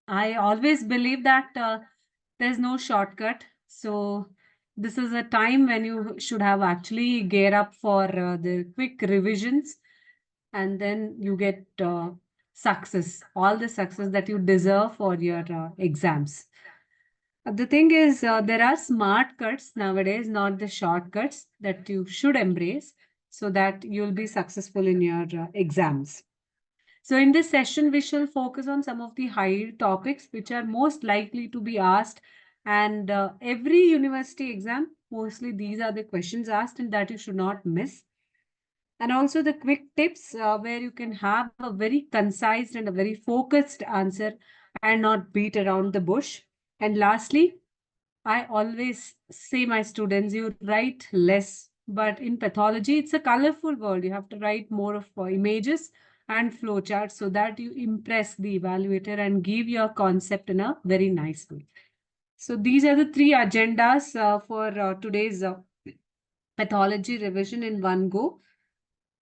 I always believe that there's no shortcut. So this is a time when you should have actually gear up for the quick revisions, and then you get success, all the success that you deserve for your exams. The thing is, there are smart cuts nowadays, not the shortcuts that you should embrace so that you'll be successful in your exams. So, in this session, we shall focus on some of the high topics which are most likely to be asked. And every university exam, mostly these are the questions asked, and that you should not miss. And also the quick tips where you can have a very concise and a very focused answer and not beat around the bush. And lastly, I always say my students, you write less, but in pathology, it's a colorful world. You have to write more of images and flowcharts so that you impress the evaluator and give your concept in a very nice way. So these are the three agendas for today's pathology revision in one go.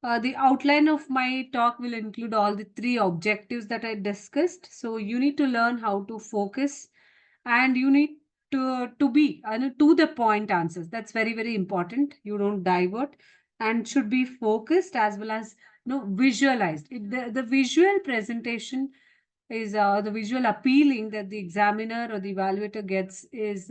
The outline of my talk will include all the three objectives that I discussed. So you need to learn how to focus, and you need to be to the point answers. That's very, very important. You don't divert, and should be focused as well as visualized. The visual presentation is the visual appealing that the examiner or the evaluator gets is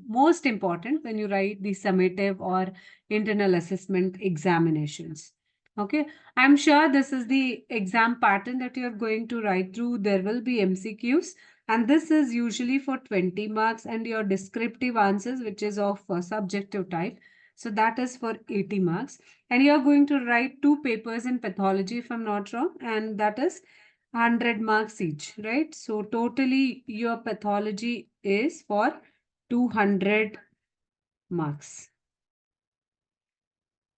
most important when you write the summative or internal assessment examinations. Okay, I'm sure this is the exam pattern that you're going to write through. There will be MCQs, and this is usually for 20 marks, and your descriptive answers, which is of subjective type. So that is for 80 marks. And you're going to write two papers in pathology, if I'm not wrong, and that is 100 marks each, right? So totally your pathology is for 200 marks.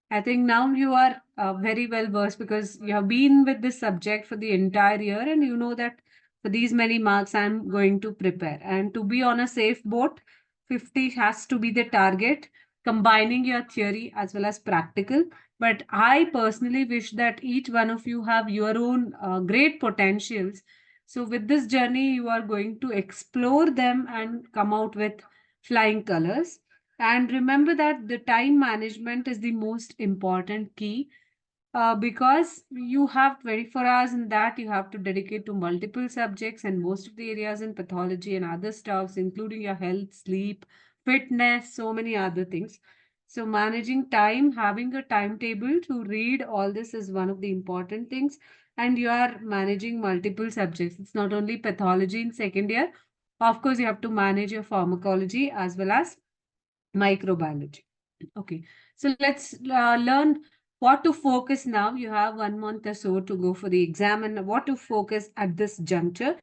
I think now you are very well versed because you have been with this subject for the entire year, and you know that for these many marks I'm going to prepare. And to be on a safe boat, 50 has to be the target, combining your theory as well as practical. But I personally wish that each one of you have your own great potentials. So with this journey, you are going to explore them and come out with flying colors. And remember that the time management is the most important key because you have 24 hours in that you have to dedicate to multiple subjects and most of the areas in pathology and other stuffs, including your health, sleep, fitness, so many other things. So managing time, having a timetable to read all this is one of the important things. And you are managing multiple subjects. It's not only pathology in second year. Of course, you have to manage your pharmacology as well as microbiology. Okay, so let's learn what to focus now. You have 1 month or so to go for the exam and what to focus at this juncture.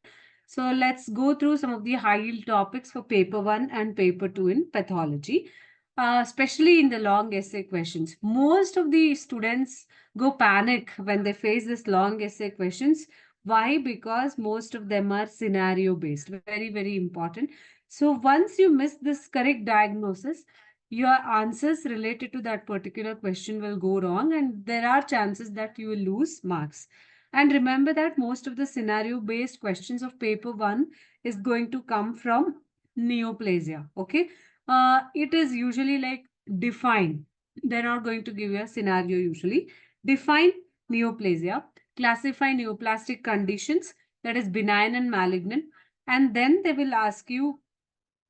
So let's go through some of the high yield topics for paper 1 and paper 2 in pathology, especially in the long essay questions. Most of the students go panic when they face this long essay questions. Why? Because most of them are scenario based. Very, very important. So once you miss this correct diagnosis, your answers related to that particular question will go wrong, and there are chances that you will lose marks. And remember that most of the scenario based questions of paper 1 is going to come from neoplasia. Okay, it is usually like define. They're not going to give you a scenario usually. Define neoplasia, classify neoplastic conditions, that is benign and malignant, and then they will ask you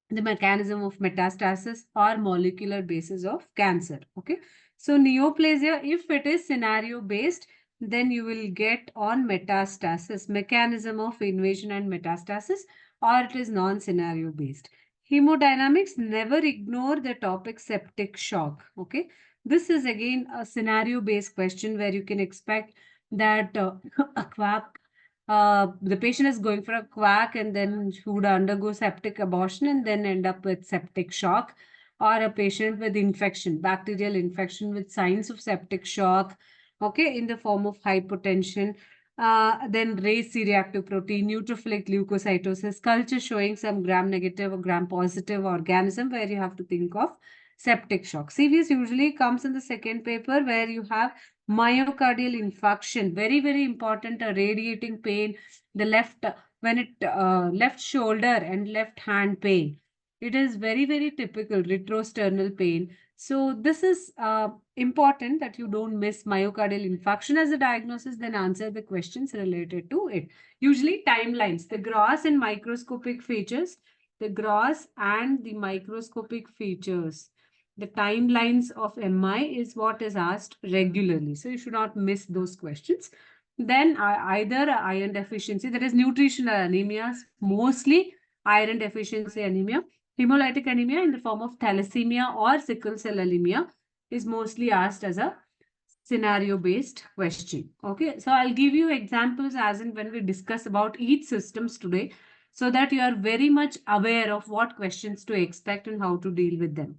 the mechanism of metastasis or molecular basis of cancer. Okay, so neoplasia, if it is scenario based, then you will get on metastasis, mechanism of invasion and metastasis, or it is non-scenario based. Hemodynamics, never ignore the topic septic shock. Okay, this is again a scenario based question where you can expect that a quack the patient is going for a quack and then would undergo septic abortion and then end up with septic shock, or a patient with infection, bacterial infection with signs of septic shock, okay, in the form of hypotension, then raised C-reactive protein, neutrophilic leukocytosis, culture showing some gram-negative or gram-positive organism where you have to think of septic shock. CVS usually comes in the second paper where you have myocardial infarction, very, very important, a radiating pain, the left, when it, left shoulder and left hand pain. It is very, very typical retrosternal pain. So this is important that you don't miss myocardial infarction as a diagnosis, then answer the questions related to it. Usually timelines, the gross and microscopic features, the gross and the microscopic features. The timelines of MI is what is asked regularly. So you should not miss those questions. Then either iron deficiency, that is nutritional anemias, mostly iron deficiency anemia. Hemolytic anemia in the form of thalassemia or sickle cell anemia is mostly asked as a scenario based question. Okay, so I'll give you examples as and when we discuss about each systems today, so that you are very much aware of what questions to expect and how to deal with them.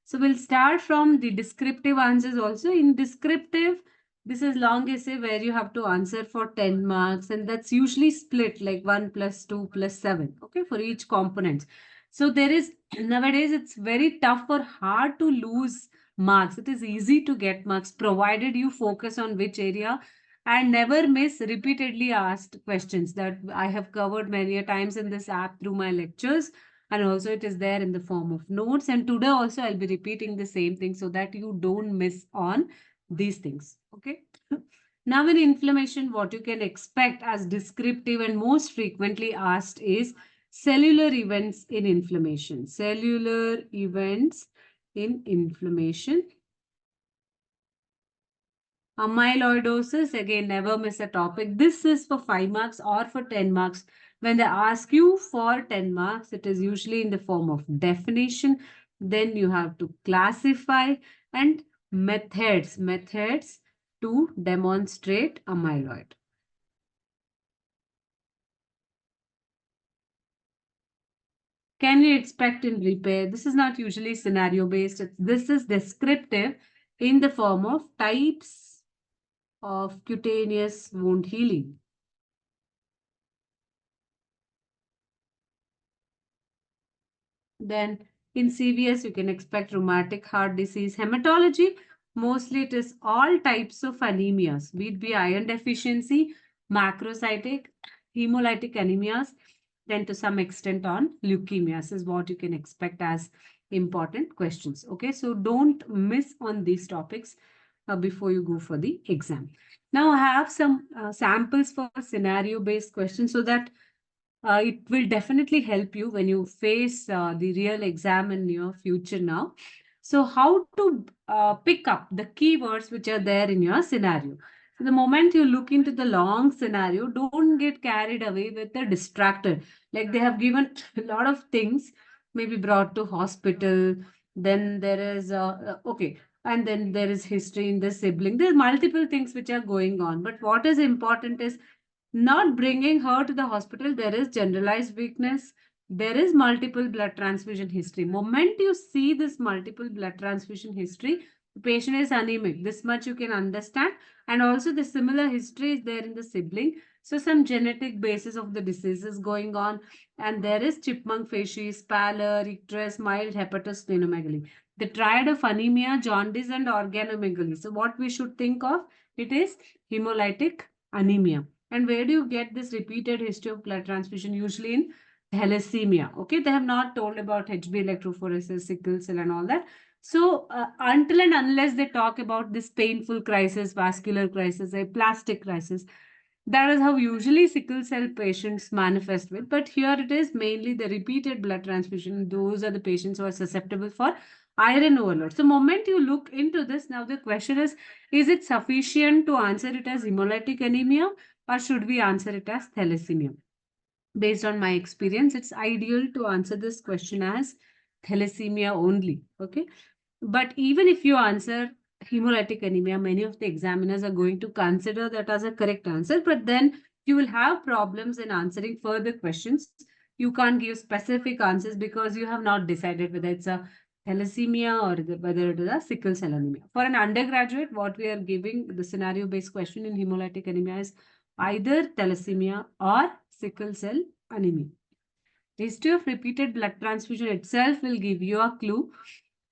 So we'll start from the descriptive answers also. In descriptive, this is long essay where you have to answer for 10 marks, and that's usually split like 1 plus 2 plus 7, okay, for each component. So there is, nowadays it's very tough or hard to lose marks. It is easy to get marks provided you focus on which area and never miss repeatedly asked questions that I have covered many a times in this app through my lectures, and also it is there in the form of notes, and today also I'll be repeating the same thing so that you don't miss on these things. Okay. Now in inflammation, what you can expect as descriptive and most frequently asked is cellular events in inflammation. Cellular events in inflammation. Amyloidosis, again, never miss a topic. This is for 5 marks or for 10 marks. When they ask you for 10 marks, it is usually in the form of definition. Then you have to classify and methods to demonstrate amyloid. Can you expect in repair? This is not usually scenario based. This is descriptive in the form of types of cutaneous wound healing. Then in CVS, you can expect rheumatic heart disease. Hematology, mostly it is all types of anemias, be it be iron deficiency, macrocytic, hemolytic anemias, then to some extent on leukemias is what you can expect as important questions. Okay, so don't miss on these topics before you go for the exam. Now I have some samples for scenario-based questions so that it will definitely help you when you face the real exam in your future now. So how to pick up the keywords which are there in your scenario. So the moment you look into the long scenario, don't get carried away with the distractor. Like they have given a lot of things, maybe brought to hospital. Then there is, okay, and then there is history in the sibling. There's multiple things which are going on. But what is important is not bringing her to the hospital. There is generalized weakness. There is multiple blood transfusion history. Moment you see this multiple blood transfusion history, the patient is anemic. This much you can understand. And also the similar history is there in the sibling. So some genetic basis of the disease is going on. And there is chipmunk facies, pallor, icterus, mild hepatosplenomegaly. The triad of anemia, jaundice, and organomegaly. So what we should think of, it is hemolytic anemia. And where do you get this repeated history of blood transfusion? Usually in thalassemia. Okay, they have not told about HB electrophoresis, sickle cell, and all that. So until and unless they talk about this painful crisis, vascular crisis, a plastic crisis, that is how usually sickle cell patients manifest with. But here it is mainly the repeated blood transfusion. Those are the patients who are susceptible for iron overload. So moment you look into this, now the question is it sufficient to answer it as hemolytic anemia, or should we answer it as thalassemia? Based on my experience, it's ideal to answer this question as thalassemia only. Okay. But even if you answer hemolytic anemia, many of the examiners are going to consider that as a correct answer, but then you will have problems in answering further questions. You can't give specific answers because you have not decided whether it's a thalassemia or whether it is a sickle cell anemia. For an undergraduate, what we are giving the scenario-based question in hemolytic anemia is either thalassemia or sickle cell anemia. History of repeated blood transfusion itself will give you a clue.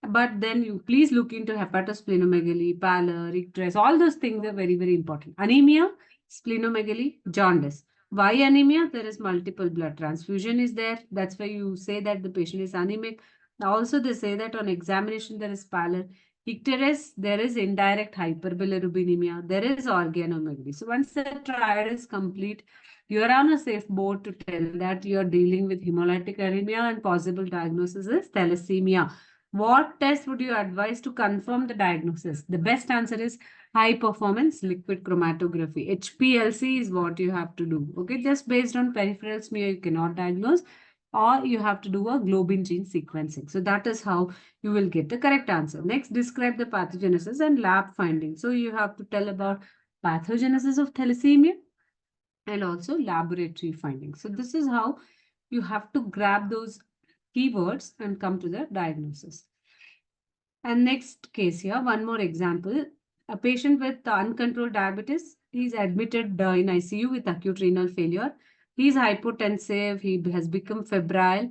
But then you please look into hepatosplenomegaly, pallor, icterus. All those things are very, very important. Anemia, splenomegaly, jaundice. Why anemia? There is multiple blood transfusion is there. That's why you say that the patient is anemic. Also, they say that on examination there is pallor. Icterus, there is indirect hyperbilirubinemia. There is organomegaly. So once the triad is complete, you are on a safe board to tell that you are dealing with hemolytic anemia and possible diagnosis is thalassemia. What test would you advise to confirm the diagnosis? The best answer is high performance liquid chromatography. HPLC is what you have to do. Okay, just based on peripheral smear, you cannot diagnose, or you have to do a globin gene sequencing. So that is how you will get the correct answer. Next, describe the pathogenesis and lab findings. So you have to tell about pathogenesis of thalassemia and also laboratory findings. So this is how you have to grab those keywords and come to the diagnosis. And next case here, one more example. A patient with uncontrolled diabetes, he's admitted in ICU with acute renal failure. He's hypotensive, he has become febrile.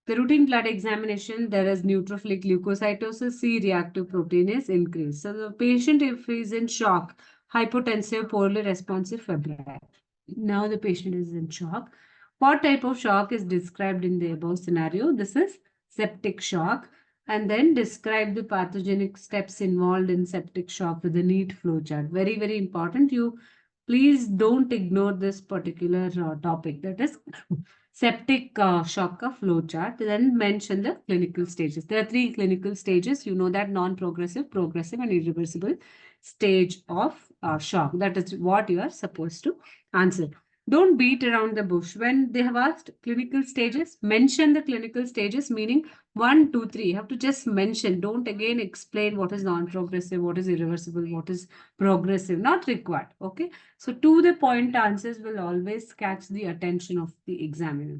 The routine blood examination, there is neutrophilic leukocytosis, C-reactive protein is increased. So the patient, if he's in shock, hypotensive, poorly responsive, febrile. Now the patient is in shock. What type of shock is described in the above scenario? This is septic shock. And then describe the pathogenic steps involved in septic shock with the neat flow chart. Very, very important. You please don't ignore this particular topic. That is septic shock flow chart. Then mention the clinical stages. There are 3 clinical stages. You know that non-progressive, progressive, and irreversible stage of shock. That is what you are supposed to answer. Don't beat around the bush. When they have asked clinical stages, mention the clinical stages, meaning 1, 2, 3. You have to just mention. Don't again explain what is non-progressive, what is irreversible, what is progressive. Not required. Okay. So to the point answers will always catch the attention of the examiner.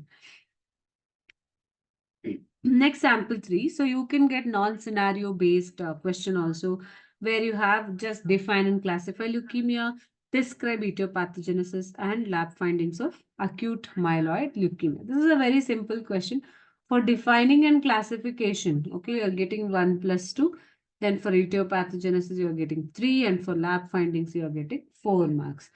Next, sample 3. So you can get non-scenario based question also, where you have just define and classify leukemia, describe etiopathogenesis, and lab findings of acute myeloid leukemia. This is a very simple question. For defining and classification, okay, you are getting 1 plus 2. Then for etiopathogenesis, you are getting 3. And for lab findings, you are getting 4 marks.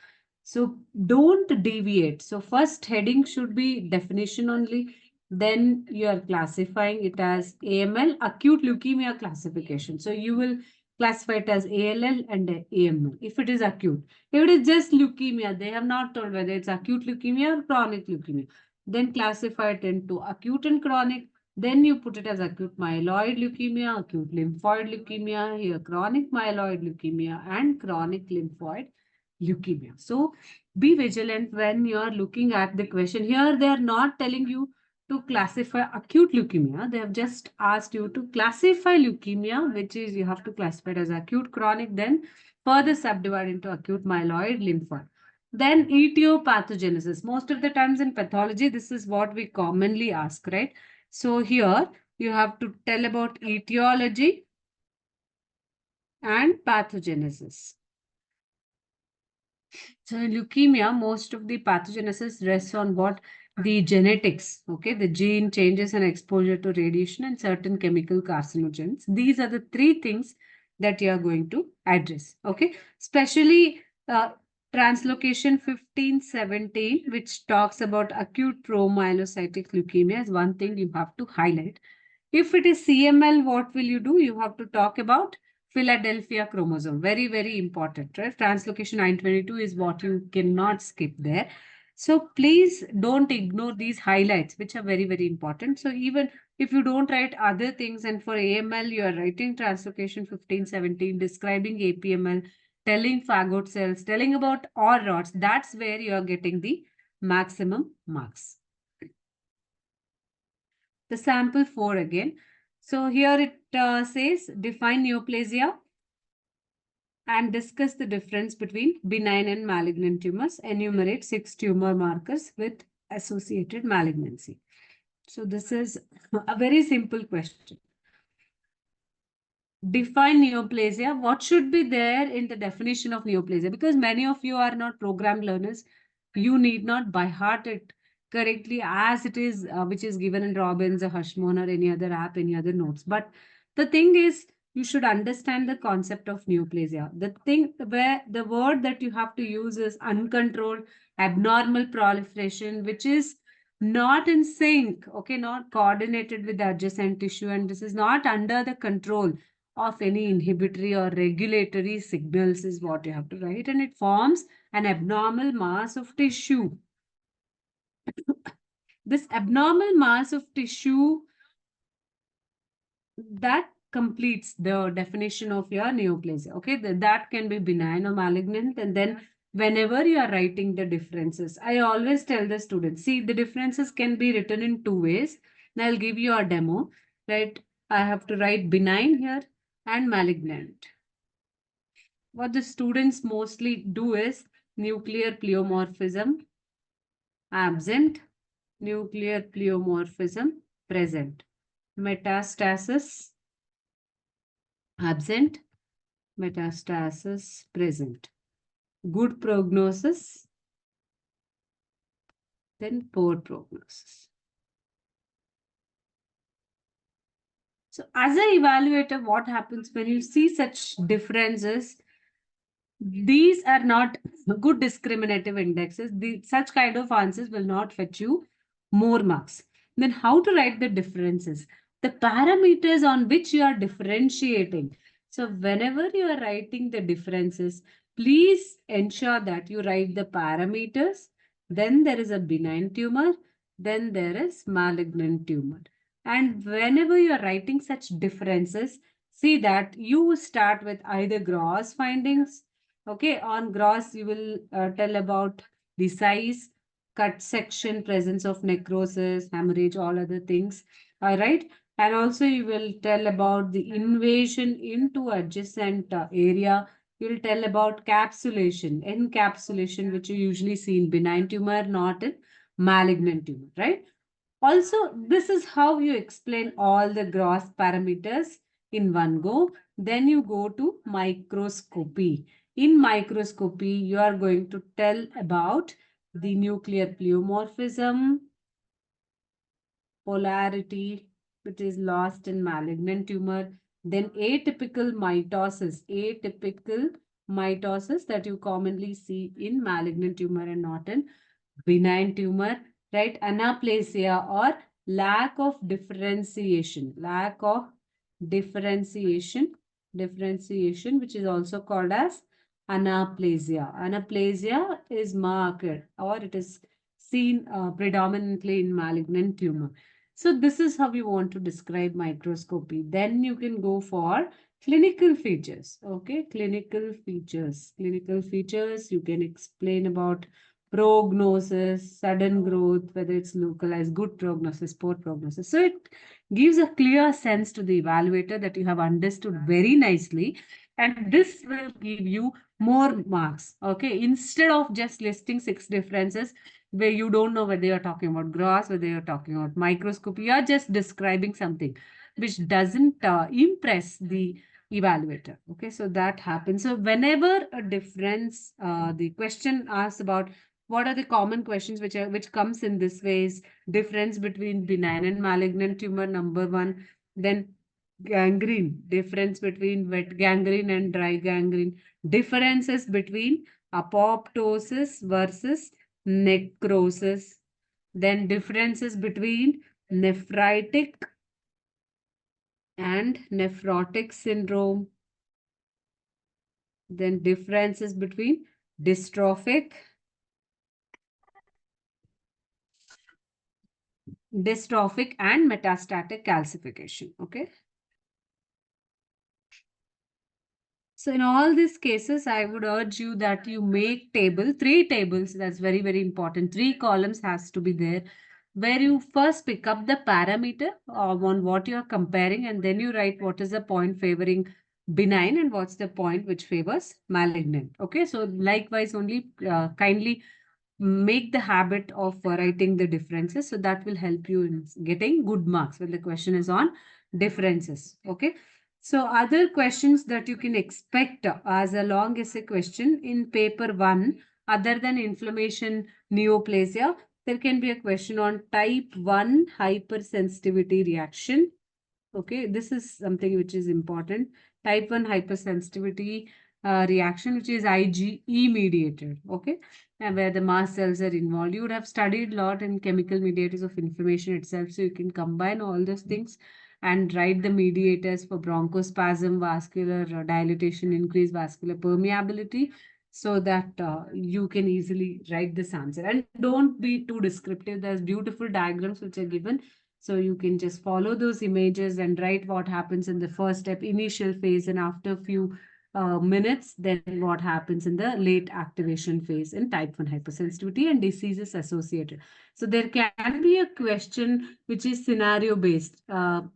So don't deviate. So first heading should be definition only. Then you are classifying it as AML, acute leukemia classification. So you will classify it as ALL and AML if it is acute. If it is just leukemia, they have not told whether it's acute leukemia or chronic leukemia. Then classify it into acute and chronic. Then you put it as acute myeloid leukemia, acute lymphoid leukemia, here chronic myeloid leukemia, and chronic lymphoid leukemia. So be vigilant when you are looking at the question. Here they are not telling you to classify acute leukemia. They have just asked you to classify leukemia, which is you have to classify it as acute, chronic, then further subdivide into acute myeloid lymphoid. Then etiopathogenesis. Most of the times in pathology, this is what we commonly ask, right? So here you have to tell about etiology and pathogenesis. So in leukemia, most of the pathogenesis rests on what? The genetics, okay? The gene changes and exposure to radiation and certain chemical carcinogens. These are the 3 things that you are going to address, okay? Especially translocation 1517, which talks about acute promyelocytic leukemia is one thing you have to highlight. If it is CML, what will you do? You have to talk about Philadelphia chromosome. Very, very important, right? Translocation 922 is what you cannot skip there. So please don't ignore these highlights, which are very, very important. So even if you don't write other things, and for AML, you are writing translocation 1517, describing APML, telling phagot cells, telling about OR rods, that's where you are getting the maximum marks. The sample 4 again. So here it says define neoplasia and discuss the difference between benign and malignant tumors. Enumerate 6 tumor markers with associated malignancy. So this is a very simple question. Define neoplasia. What should be there in the definition of neoplasia? Because many of you are not program learners. You need not by heart it correctly as it is, which is given in Robbins or Hirschman or any other app, any other notes. But The thing is, you should understand the concept of neoplasia. The thing where the word that you have to use is uncontrolled abnormal proliferation, which is not in sync, okay, not coordinated with the adjacent tissue, and this is not under the control of any inhibitory or regulatory signals, is what you have to write, and it forms an abnormal mass of tissue. This abnormal mass of tissue that completes the definition of your neoplasia. Okay, that can be benign or malignant. And then whenever you are writing the differences, I always tell the students, see, the differences can be written in two ways. And I'll give you a demo, right? I have to write benign here and malignant. What the students mostly do is nuclear pleomorphism absent, nuclear pleomorphism present, metastasis absent, metastasis present, good prognosis, then poor prognosis. So as an evaluator, what happens when you see such differences? These are not good discriminative indexes. Such kind of answers will not fetch you more marks. Then how to write the differences? The parameters on which you are differentiating. So whenever you are writing the differences, please ensure that you write the parameters. Then there is a benign tumor. Then there is malignant tumor. And whenever you are writing such differences, see that you start with either gross findings. Okay, on gross, you will tell about the size, cut section, presence of necrosis, hemorrhage, all other things. All right. And also you will tell about the invasion into adjacent area. You'll tell about capsulation, encapsulation, which you usually see in benign tumor, not in malignant tumor, right? Also, this is how you explain all the gross parameters in one go. Then you go to microscopy. In microscopy, you are going to tell about the nuclear pleomorphism, polarity, which is lost in malignant tumor, then atypical mitosis that you commonly see in malignant tumor and not in benign tumor, right? Anaplasia or lack of differentiation, differentiation, which is also called as anaplasia. Anaplasia is marked or it is seen predominantly in malignant tumor. So this is how you want to describe microscopy. Then you can go for clinical features. Okay, clinical features. Clinical features, you can explain about prognosis, sudden growth, whether it's localized, good prognosis, poor prognosis. So it gives a clear sense to the evaluator that you have understood very nicely. And this will give you more marks. Okay, instead of just listing 6 differences, where you don't know whether you're talking about gross, whether you're talking about microscopy, you're just describing something which doesn't impress the evaluator. Okay, so that happens. So whenever a difference, the question asks about what are the common questions which comes in this way is difference between benign and malignant tumor, number one. Then gangrene, difference between wet gangrene and dry gangrene, differences between apoptosis versus necrosis, then differences between nephritic and nephrotic syndrome, then differences between dystrophic and metastatic calcification. Okay. So in all these cases, I would urge you that you make 3 tables. That's very, very important. 3 columns has to be there, where you first pick up the parameter on what you are comparing, and then you write what is the point favoring benign and what's the point which favors malignant. Okay, so likewise, only kindly make the habit of writing the differences. So that will help you in getting good marks when the question is on differences. Okay. So other questions that you can expect as a long essay question in paper 1, other than inflammation, neoplasia, there can be a question on type 1 hypersensitivity reaction. Okay, this is something which is important. Type 1 hypersensitivity reaction, which is IgE mediated. Okay, and where the mast cells are involved. You would have studied a lot in chemical mediators of inflammation itself, so you can combine all those things and write the mediators for bronchospasm, vascular dilatation, increased vascular permeability, so that you can easily write this answer. And don't be too descriptive. There's beautiful diagrams which are given, so you can just follow those images and write what happens in the first step, initial phase, and after a few minutes, then what happens in the late activation phase in type 1 hypersensitivity and diseases associated. So there can be a question which is scenario based,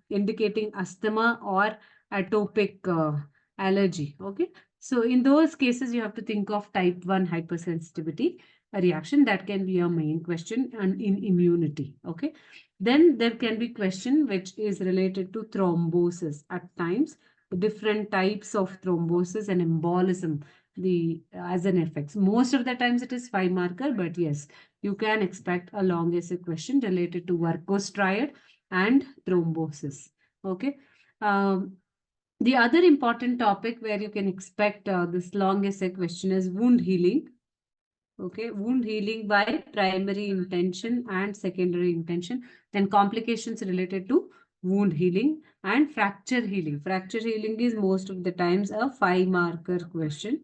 indicating asthma or atopic allergy. Okay. So in those cases, you have to think of type 1 hypersensitivity, a reaction that can be a main question, and in immunity. Okay. Then there can be question which is related to thrombosis at times, different types of thrombosis and embolism, the as an effects. Most of the times it is 5 marker, but yes, you can expect a long essay question related to Werkow's triad and thrombosis. Okay. Um, the other important topic where you can expect this long essay question is wound healing. Okay, wound healing by primary intention and secondary intention. Then complications related to wound healing and fracture healing. Fracture healing is most of the times a 5 marker question.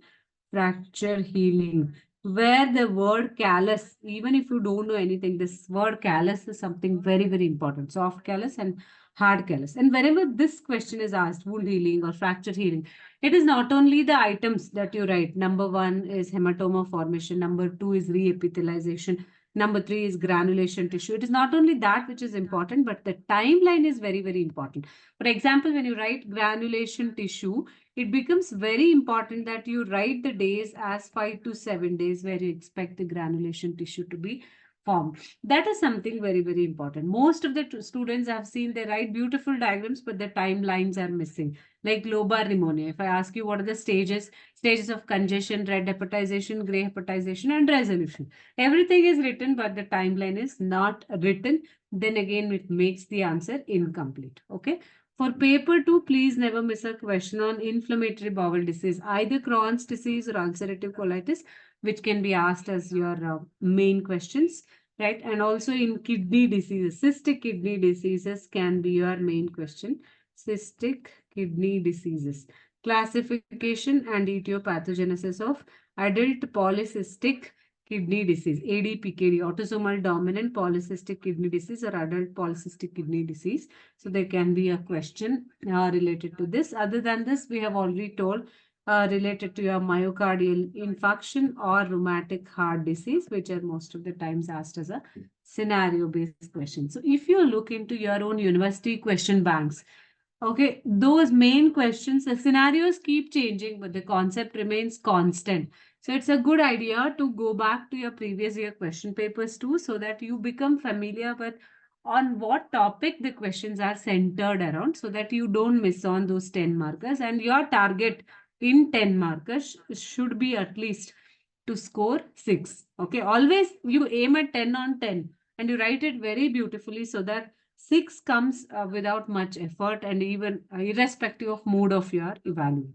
Fracture healing, where the word callus, even if you don't know anything, this word callus is something very, very important. Soft callus and hard callus. And whenever this question is asked, wound healing or fracture healing, it is not only the items that you write. Number 1 is hematoma formation. Number 2 is reepithelialization. Number 3 is granulation tissue. It is not only that which is important, but the timeline is very, very important. For example, when you write granulation tissue, it becomes very important that you write the days as 5 to 7 days where you expect the granulation tissue to be formed. That is something very, very important. Most of the students I've seen, they write beautiful diagrams, but the timelines are missing. Like lobar pneumonia. If I ask you what are the stages of congestion, red hepatization, gray hepatization, and resolution. Everything is written, but the timeline is not written. Then again, it makes the answer incomplete. Okay. For paper 2, please never miss a question on inflammatory bowel disease, either Crohn's disease or ulcerative colitis, which can be asked as your main questions, right? And also in kidney diseases, cystic kidney diseases can be your main question. Cystic kidney diseases, classification and etiopathogenesis of adult polycystic kidney disease, ADPKD, autosomal dominant polycystic kidney disease or adult polycystic kidney disease. So there can be a question related to this. Other than this, we have already told related to your myocardial infarction or rheumatic heart disease, which are most of the times asked as a scenario-based question. So if you look into your own university question banks, okay, those main questions, the scenarios keep changing, but the concept remains constant. So it's a good idea to go back to your previous year question papers too, so that you become familiar with on what topic the questions are centered around, so that you don't miss on those 10 markers. And your target in 10 markers should be at least to score 6. Okay, always you aim at 10 on 10 and you write it very beautifully so that 6 comes without much effort and even irrespective of mood of your evaluator.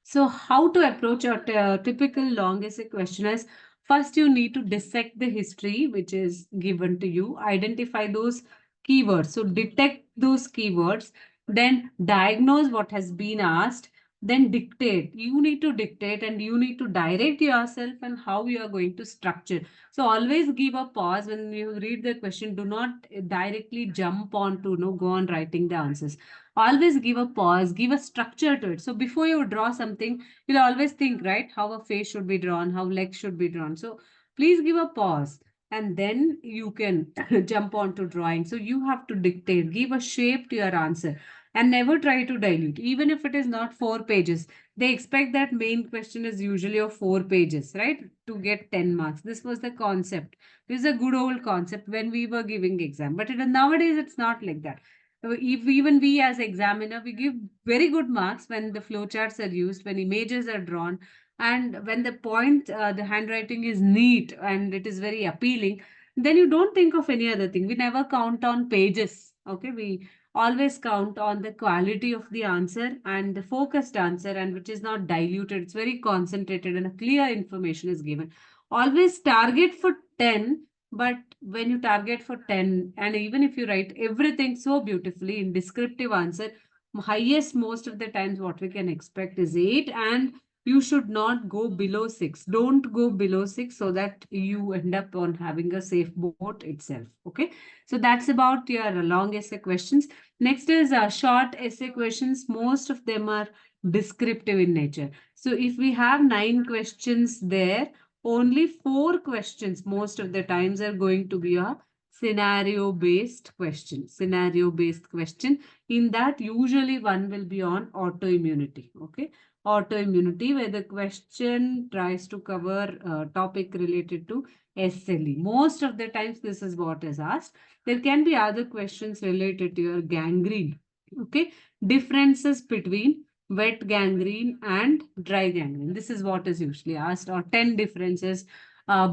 So how to approach a typical long essay question is, first you need to dissect the history which is given to you, identify those keywords. So detect those keywords, then diagnose what has been asked, then dictate. You need to dictate and you need to direct yourself and how you are going to structure. So always give a pause when you read the question. Do not directly jump on to go on writing the answers. Always give a pause, give a structure to it. So before you draw something, you'll always think, right, how a face should be drawn, how legs should be drawn. So please give a pause and then you can jump on to drawing. So you have to dictate, give a shape to your answer and never try to dilute. Even if it is not 4 pages, they expect that main question is usually of 4 pages, right, to get 10 marks. This was the concept. This is a good old concept when we were giving exam, but nowadays it's not like that. If even we as examiner, we give very good marks when the flowcharts are used, when images are drawn, and when the point, the handwriting is neat and it is very appealing, then you don't think of any other thing. We never count on pages. Okay, we always count on the quality of the answer and the focused answer, and which is not diluted. It's very concentrated and a clear information is given. Always target for 10, but when you target for 10, and even if you write everything so beautifully in descriptive answer, highest most of the times what we can expect is 8, and you should not go below 6. Don't go below 6 so that you end up on having a safe boat itself. Okay. So that's about your long essay questions. Next is short essay questions. Most of them are descriptive in nature. So if we have 9 questions there, only 4 questions most of the times are going to be a scenario based question. Scenario based question. In that, usually one will be on autoimmunity. Okay. Autoimmunity, where the question tries to cover a topic related to SLE. Most of the times, this is what is asked. There can be other questions related to your gangrene. Okay. Differences between wet gangrene and dry gangrene. This is what is usually asked, or 10 differences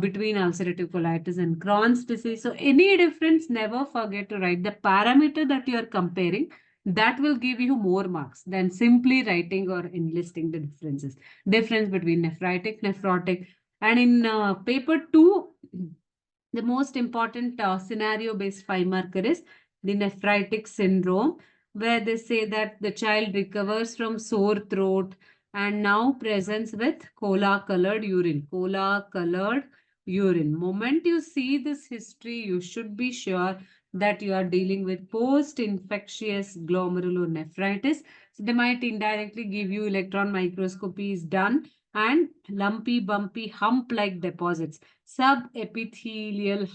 between ulcerative colitis and Crohn's disease. So any difference, never forget to write the parameter that you are comparing. That will give you more marks than simply writing or enlisting the differences. Difference between nephritic, nephrotic. And in paper 2, the most important scenario-based 5 marker is the nephritic syndrome, where they say that the child recovers from sore throat and now presents with cola-colored urine. Cola-colored urine. Moment you see this history, you should be sure that you are dealing with post-infectious glomerulonephritis. So they might indirectly give you electron microscopy is done and lumpy, bumpy, hump-like deposits. Subepithelial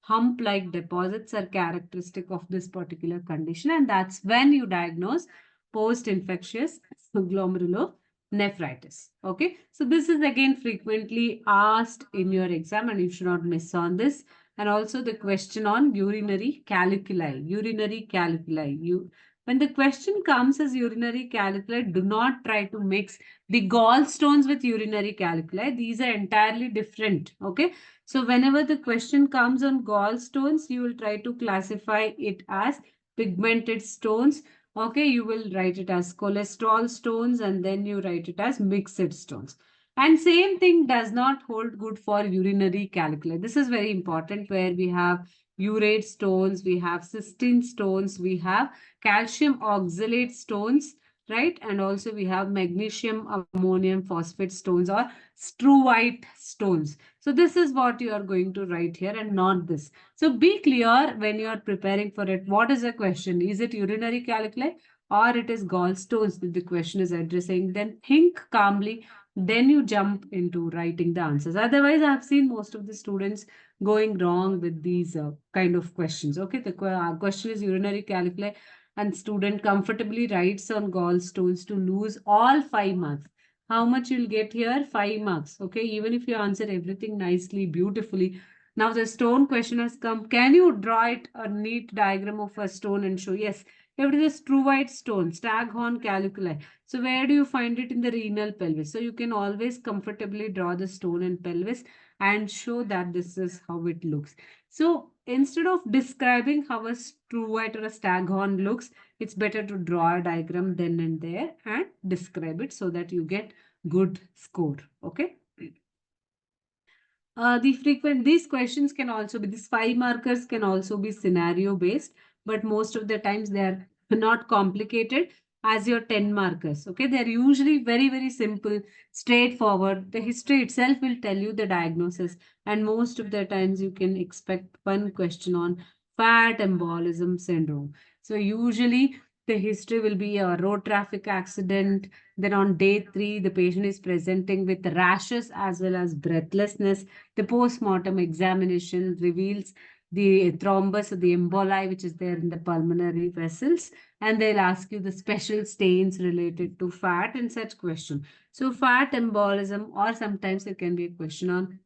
hump-like deposits are characteristic of this particular condition, and that's when you diagnose post-infectious glomerulonephritis. Okay, so this is again frequently asked in your exam, and you should not miss on this. And also the question on urinary calculi. When the question comes as urinary calculi, do not try to mix the gallstones with urinary calculi. These are entirely different. Okay. So whenever the question comes on gallstones, you will try to classify it as pigmented stones. Okay. You will write it as cholesterol stones, and then you write it as mixed stones. And same thing does not hold good for urinary calculi. This is very important, where we have urate stones, we have cystine stones, we have calcium oxalate stones, right? And also we have magnesium ammonium phosphate stones, or struvite stones. So this is what you are going to write here, and not this. So be clear when you are preparing for it. What is the question? Is it urinary calculi or it is gallstones that the question is addressing? Then think calmly. Then you jump into writing the answers. Otherwise, I've seen most of the students going wrong with these kind of questions. Okay, the question is urinary calculi, and student comfortably writes on gallstones to lose all 5 marks. How much you'll get here? 5 marks. Okay, even if you answer everything nicely, beautifully. Now the stone question has come. Can you draw it a neat diagram of a stone and show? Yes, it is a struvite stone, staghorn calculi. So where do you find it? In the renal pelvis. So you can always comfortably draw the stone and pelvis and show that this is how it looks. So instead of describing how a struvite or a staghorn looks, it's better to draw a diagram then and there and describe it so that you get good score. Okay. These questions can also be, these 5 markers can also be scenario based, but most of the times they are not complicated as your 10 markers. Okay, they're usually very, very simple, straightforward. The history itself will tell you the diagnosis, and most of the times you can expect one question on fat embolism syndrome. So usually the history will be a road traffic accident. Then on day 3, the patient is presenting with rashes as well as breathlessness. The post-mortem examination reveals the thrombus or the emboli, which is there in the pulmonary vessels, and they'll ask you the special stains related to fat and such question. So fat embolism, or sometimes it can be a question on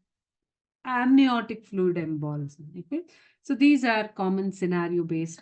amniotic fluid embolism. Okay, so these are common scenario based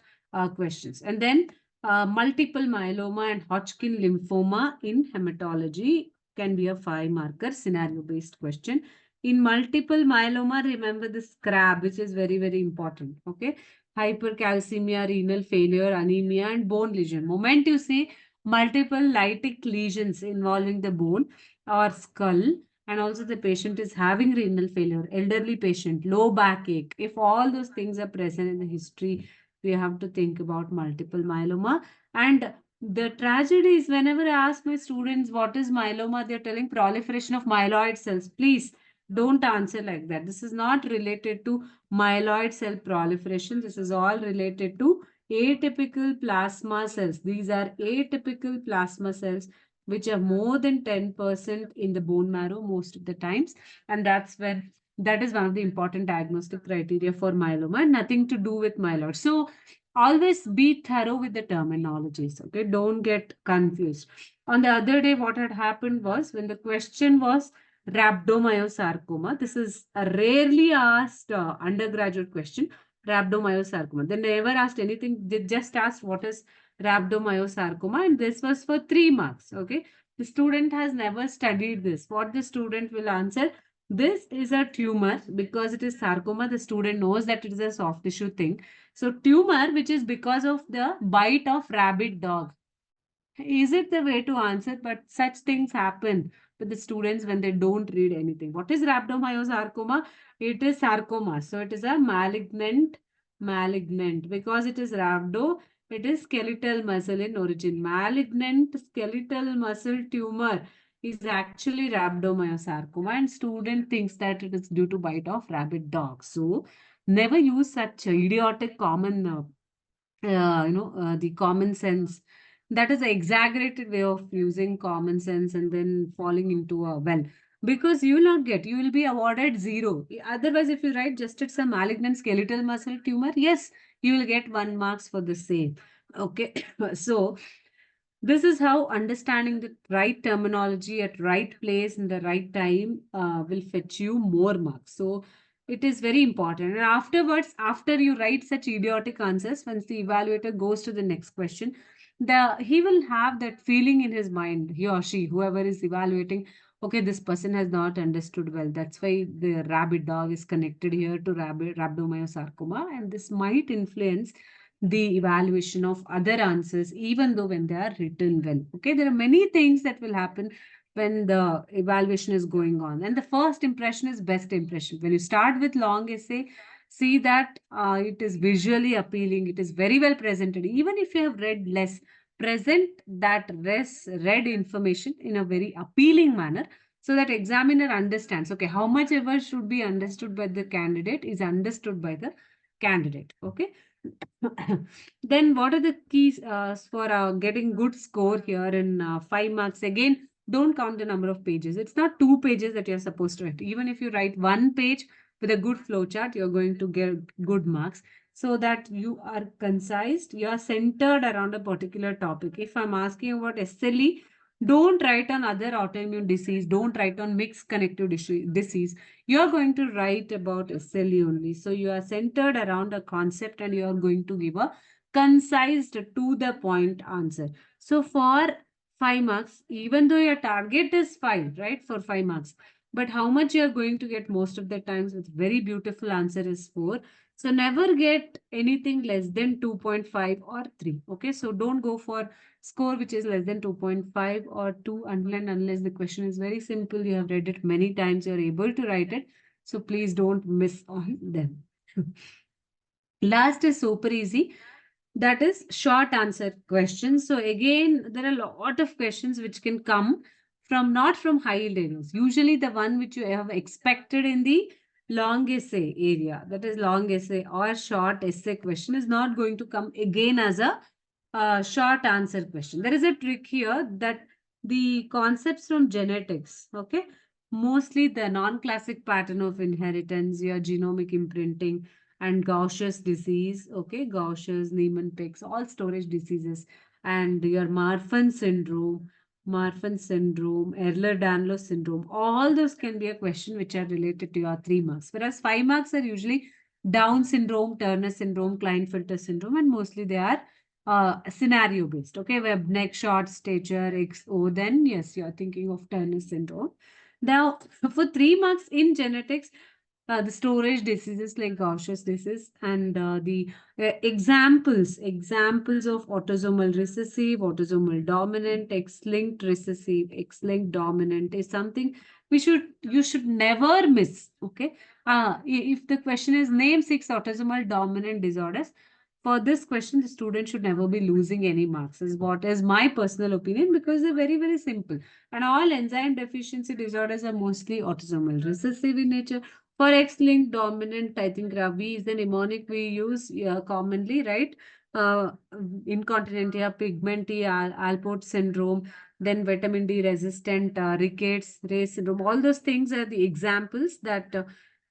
questions. And then multiple myeloma and Hodgkin lymphoma in hematology can be a 5-marker scenario based question. In multiple myeloma, remember this CRAB, which is very, very important. Okay, hypercalcemia, renal failure, anemia, and bone lesion. Moment you see multiple lytic lesions involving the bone or skull, and also the patient is having renal failure, elderly patient, low backache. If all those things are present in the history, we have to think about multiple myeloma. And the tragedy is whenever I ask my students what is myeloma, they're telling proliferation of myeloid cells. Please don't answer like that. This is not related to myeloid cell proliferation. This is all related to atypical plasma cells. These are atypical plasma cells which are more than 10% in the bone marrow most of the times. And that is one of the important diagnostic criteria for myeloma, and nothing to do with myeloid. So always be thorough with the terminologies. Okay, don't get confused. On the other day, what had happened was when the question was rhabdomyosarcoma. This is a rarely asked undergraduate question. Rhabdomyosarcoma. They never asked anything. They just asked what is rhabdomyosarcoma, and this was for 3 marks. Okay, the student has never studied this. What the student will answer? This is a tumor because it is sarcoma. The student knows that it is a soft tissue thing. So tumor, which is because of the bite of rabbit dog. Is it the way to answer? But such things happen with the students when they don't read anything. What is rhabdomyosarcoma? It is sarcoma. So it is a malignant because it is rhabdo. It is skeletal muscle in origin. Malignant skeletal muscle tumor is actually rhabdomyosarcoma, and student thinks that it is due to bite of rabbit dog. So never use such idiotic common the common sense. That is an exaggerated way of using common sense and then falling into a well. Because you will not get, you will be awarded 0. Otherwise, if you write just it's a malignant skeletal muscle tumor, yes, you will get 1 marks for the same. Okay. So this is how understanding the right terminology at right place in the right time will fetch you more marks. So it is very important. And afterwards, after you write such idiotic answers, once the evaluator goes to the next question, he will have that feeling in his mind, he or she, whoever is evaluating, okay, this person has not understood well. That's why the rabbit dog is connected here to rhabdomyosarcoma, and this might influence the evaluation of other answers, even though when they are written well. Okay, there are many things that will happen when the evaluation is going on. And the first impression is best impression. When you start with long essay, see that it is visually appealing, it is very well presented. Even if you have read less, present that read information in a very appealing manner so that examiner understands, okay, how much ever should be understood by the candidate is understood by the candidate. Okay. Then what are the keys for getting good score here in 5 marks? Again, don't count the number of pages. It's not 2 pages that you're supposed to write. Even if you write 1 page with a good flowchart, you're going to get good marks so that you are concise, you are centered around a particular topic. If I'm asking about SLE, don't write on other autoimmune disease, don't write on mixed connective disease. You're going to write about SLE only. So you are centered around a concept and you are going to give a concise to the point answer. So for 5 marks, even though your target is 5, right, for 5 marks, but how much you're going to get most of the times with very beautiful answer is 4. So never get anything less than 2.5 or 3. Okay, so don't go for score which is less than 2.5 or 2 unless the question is very simple. You have read it many times, you're able to write it. So please don't miss on them. Last is super easy. That is short answer questions. So again, there are a lot of questions which can come from not from high yield areas. Usually the one which you have expected in the long essay area, that is long essay or short essay question, is not going to come again as a short answer question. There is a trick here that the concepts from genetics, okay, mostly the non-classic pattern of inheritance, your genomic imprinting, and Gaucher's disease, okay, Gaucher's, Niemann-Pick's, all storage diseases, and your Marfan syndrome, Ehlers-Danlos syndrome, all those can be a question which are related to your 3 marks, whereas 5 marks are usually Down syndrome, Turner syndrome, Klinefelter syndrome, and mostly they are scenario based. Okay, web neck, short stature, XO, then yes, you're thinking of Turner syndrome. Now, for 3 marks in genetics, The storage diseases like gaseous disease, and the examples of autosomal recessive, autosomal dominant, X-linked recessive, X-linked dominant is something you should never miss. Okay. If the question is name 6 autosomal dominant disorders, for this question, the student should never be losing any marks, is what is my personal opinion, because they're very, very simple. And all enzyme deficiency disorders are mostly autosomal recessive in nature. For X-linked dominant, I think Ravi is the mnemonic we use commonly, right? Uh, Incontinentia pigmentia, Alport syndrome, then vitamin D resistant rickets, Ray syndrome. All those things are the examples that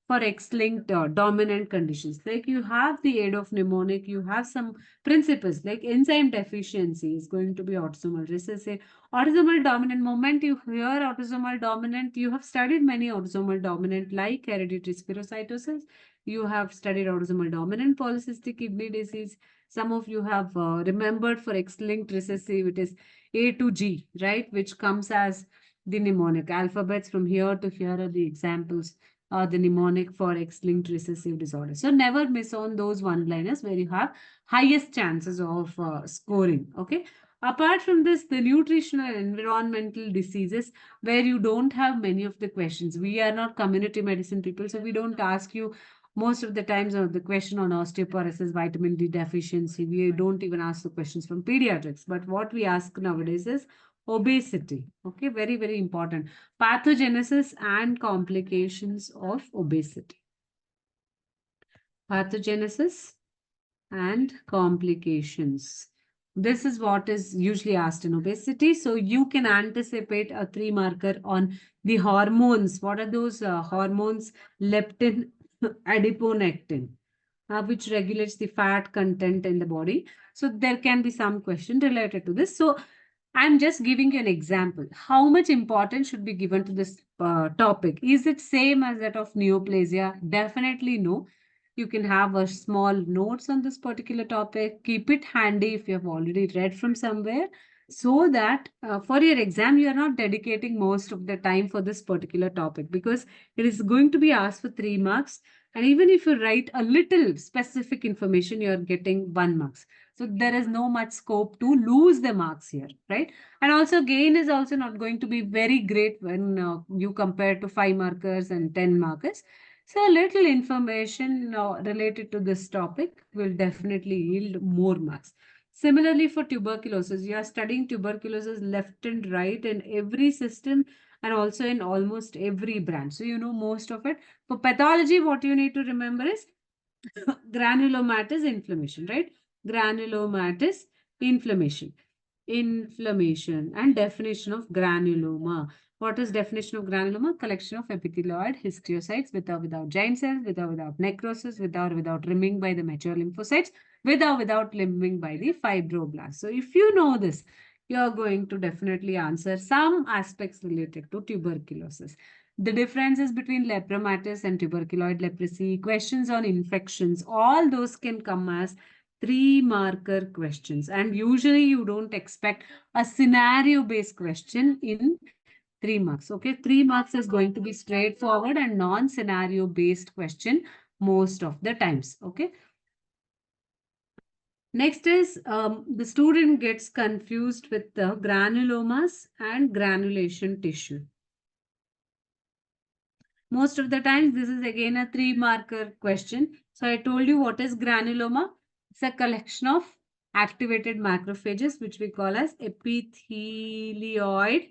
for X-linked dominant conditions. Like you have the aid of mnemonic, you have some principles like enzyme deficiency is going to be autosomal recessive. Autosomal dominant, moment you hear autosomal dominant, you have studied many autosomal dominant like hereditary spherocytosis. You have studied autosomal dominant polycystic kidney disease. Some of you have remembered for X-linked recessive, it is A to G, right? Which comes as the mnemonic. Alphabets from here to here are the examples, the mnemonic for X-linked recessive disorder. So never miss on those one-liners where you have highest chances of scoring. Okay. Apart from this, the nutritional and environmental diseases where you don't have many of the questions. We are not community medicine people, so we don't ask you most of the times of the question on osteoporosis, vitamin D deficiency. We don't even ask the questions from pediatrics. But what we ask nowadays is obesity. Okay, very, very important. Pathogenesis and complications of obesity. Pathogenesis and complications. This is what is usually asked in obesity. So you can anticipate a 3 marker on the hormones. What are those hormones? Leptin, adiponectin, which regulates the fat content in the body. So there can be some question related to this. So I'm just giving you an example. How much importance should be given to this topic? Is it same as that of neoplasia? Definitely no. You can have a small notes on this particular topic. Keep it handy if you have already read from somewhere, so that for your exam, you are not dedicating most of the time for this particular topic, because it is going to be asked for 3 marks. And even if you write a little specific information, you are getting 1 marks. So there is no much scope to lose the marks here, right? And also gain is also not going to be very great when you compare to 5 markers and 10 markers. So a little information related to this topic will definitely yield more marks. Similarly, for tuberculosis, you are studying tuberculosis left and right in every system and also in almost every branch. So you know most of it. For pathology, what you need to remember is granulomatous inflammation, right? Granulomatous inflammation. Inflammation and definition of granuloma. What is definition of granuloma? Collection of epithelioid histiocytes with or without giant cells, with or without necrosis, with or without rimming by the mature lymphocytes, with or without rimming by the fibroblasts. So if you know this, you are going to definitely answer some aspects related to tuberculosis. The differences between lepromatous and tuberculoid leprosy, questions on infections, all those can come as 3 marker questions. And usually you don't expect a scenario based question in 3 marks. Okay, 3 marks is going to be straightforward and non scenario based question most of the times. Okay. Next is the student gets confused with the granulomas and granulation tissue. Most of the times, this is again a 3 marker question. So I told you what is granuloma. It's a collection of activated macrophages, which we call as epithelioid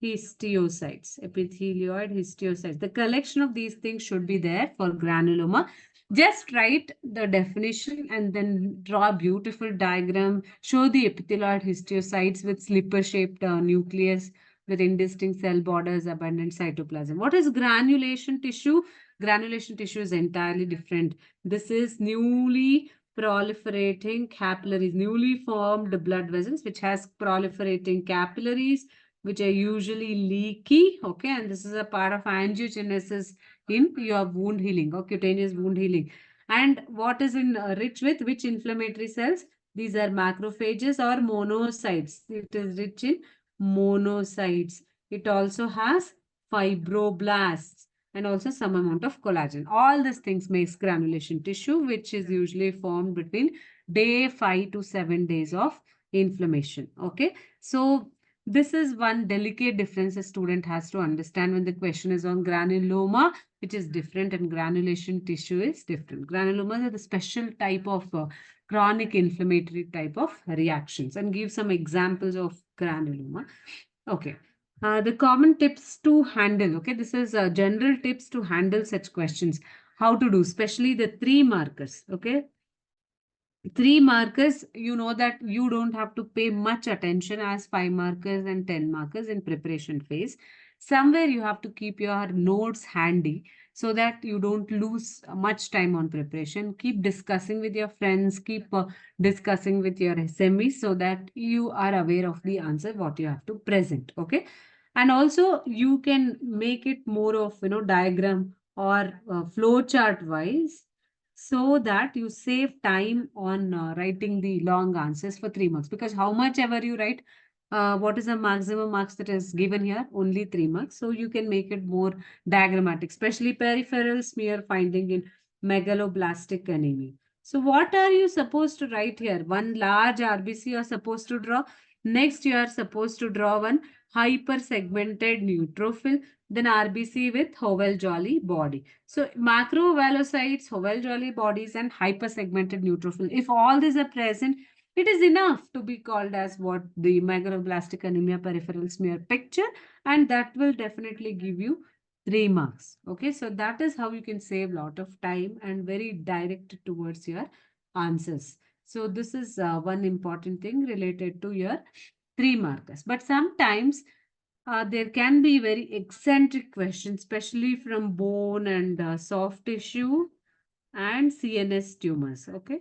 histiocytes. Epithelioid histiocytes. The collection of these things should be there for granuloma. Just write the definition and then draw a beautiful diagram. Show the epithelioid histiocytes with slipper-shaped nucleus with indistinct cell borders, abundant cytoplasm. What is granulation tissue? Granulation tissue is entirely different. This is newly proliferating capillaries, newly formed blood vessels, which has proliferating capillaries, which are usually leaky. Okay, and this is a part of angiogenesis in your wound healing or cutaneous wound healing. And what is in rich with which inflammatory cells? These are macrophages or monocytes. It is rich in monocytes. It also has fibroblasts. and also some amount of collagen. All these things makes granulation tissue, which is usually formed between day 5 to 7 days of inflammation. Okay. So this is one delicate difference a student has to understand when the question is on granuloma, which is different, and granulation tissue is different. Granulomas are the special type of chronic inflammatory type of reactions, and give some examples of granuloma. Okay. The common tips to handle. Okay, this is general tips to handle such questions. How to do, especially the 3 markers. Okay, 3 markers, you know that you don't have to pay much attention as 5 markers and 10 markers in preparation phase. Somewhere you have to keep your notes handy so that you don't lose much time on preparation. Keep discussing with your friends, keep discussing with your SMEs so that you are aware of the answer, what you have to present. Okay. And also you can make it more of, diagram or flow chart wise, so that you save time on writing the long answers for 3 marks. Because how much ever you write, what is the maximum marks that is given here? Only 3 marks. So you can make it more diagrammatic, especially peripheral smear finding in megaloblastic anemia. So what are you supposed to write here? One large RBC you are supposed to draw. Next, you are supposed to draw one hypersegmented neutrophil, then RBC with Howell-Jolly body. So macrovalocytes, Howell-Jolly bodies, and hypersegmented neutrophil. If all these are present, it is enough to be called as what the megaloblastic anemia peripheral smear picture, and that will definitely give you 3 marks. Okay, so that is how you can save a lot of time and very direct towards your answers. So this is one important thing related to your 3 markers. But sometimes there can be very eccentric questions, especially from bone and soft tissue and CNS tumors. Okay.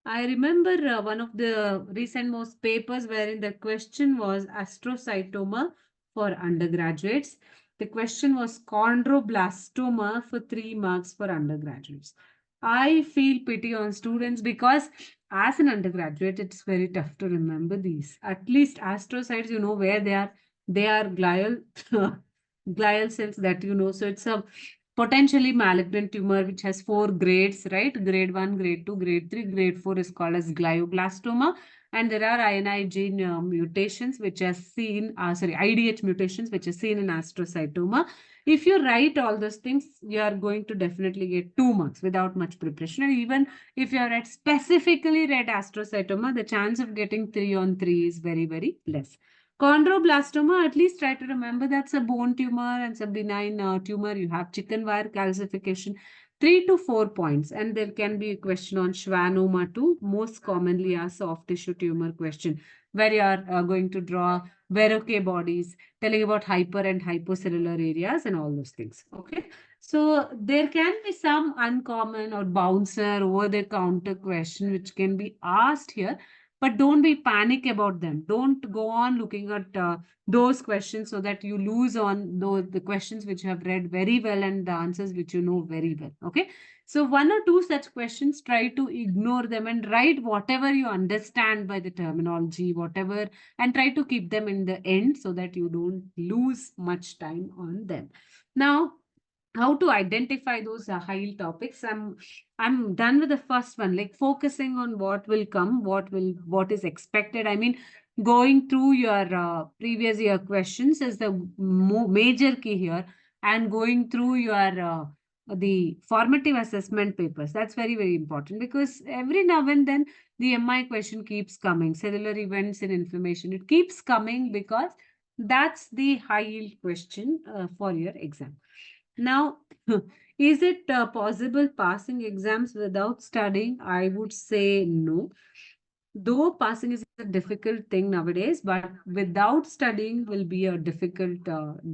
I remember one of the recent most papers wherein the question was astrocytoma for undergraduates. The question was chondroblastoma for 3 marks for undergraduates. I feel pity on students because as an undergraduate, it's very tough to remember these. At least astrocytes, you know where they are. They are glial glial cells that you know. So it's a potentially malignant tumor which has 4 grades, right? Grade 1, grade 2, grade 3, grade 4 is called as glioblastoma. And there are INI gene mutations which are seen, IDH mutations which are seen in astrocytoma. If you write all those things, you are going to definitely get 2 marks without much preparation. And even if you have specifically read astrocytoma, the chance of getting 3 on 3 is very, very less. Chondroblastoma, at least try to remember that's a bone tumor and some benign tumor. You have chicken wire calcification, 3 to 4 points. And there can be a question on schwannoma too, most commonly a soft tissue tumor question, where you are going to draw Verroque bodies, telling about hyper and hypocellular areas and all those things. Okay. So there can be some uncommon or bouncer over the counter question which can be asked here, but don't be panic about them. Don't go on looking at those questions so that you lose on the questions which you have read very well and the answers which you know very well. Okay. So 1 or 2 such questions, try to ignore them and write whatever you understand by the terminology, whatever, and try to keep them in the end so that you don't lose much time on them. Now, how to identify those high topics. I'm done with the first one, like focusing on what will come, what is expected. I mean, going through your previous year questions is the major key here, and going through your the formative assessment papers. That's very, very important, because every now and then the MI question keeps coming. Cellular events in inflammation, it keeps coming because that's the high yield question for your exam. Now, is it possible passing exams without studying? I would say no. Though passing is a difficult thing nowadays, but without studying will be a difficult,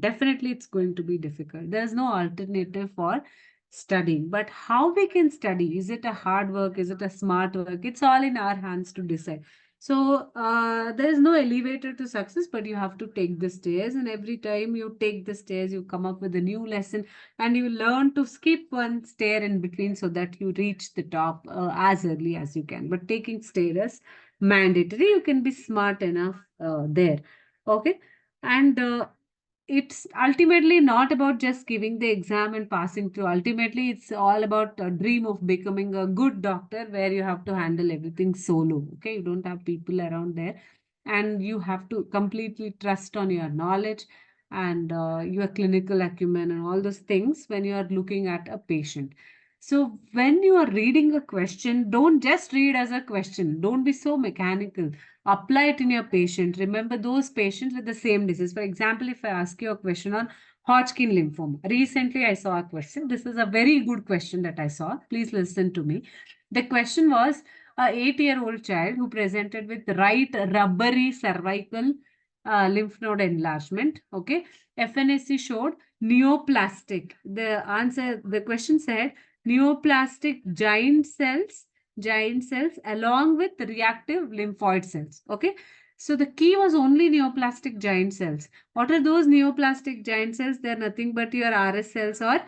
definitely it's going to be difficult. There's no alternative for studying. But how we can study? Is it a hard work? Is it a smart work? It's all in our hands to decide. So there is no elevator to success, but you have to take the stairs. And every time you take the stairs, you come up with a new lesson, and you learn to skip one stair in between so that you reach the top as early as you can. But taking stairs mandatory, you can be smart enough there. Okay. And it's ultimately not about just giving the exam and passing through. Ultimately, it's all about a dream of becoming a good doctor where you have to handle everything solo. Okay, you don't have people around there, and you have to completely trust on your knowledge and your clinical acumen and all those things when you are looking at a patient. So when you are reading a question, don't just read as a question. Don't be so mechanical. Apply it in your patient. Remember those patients with the same disease. For example, if I ask you a question on Hodgkin lymphoma, recently I saw a question. This is a very good question that I saw. Please listen to me. The question was a 8-year-old child who presented with right rubbery cervical lymph node enlargement. Okay, FNAC showed neoplastic. The question said neoplastic giant cells along with reactive lymphoid cells. Okay. So the key was only neoplastic giant cells. What are those neoplastic giant cells? They're nothing but your RS cells or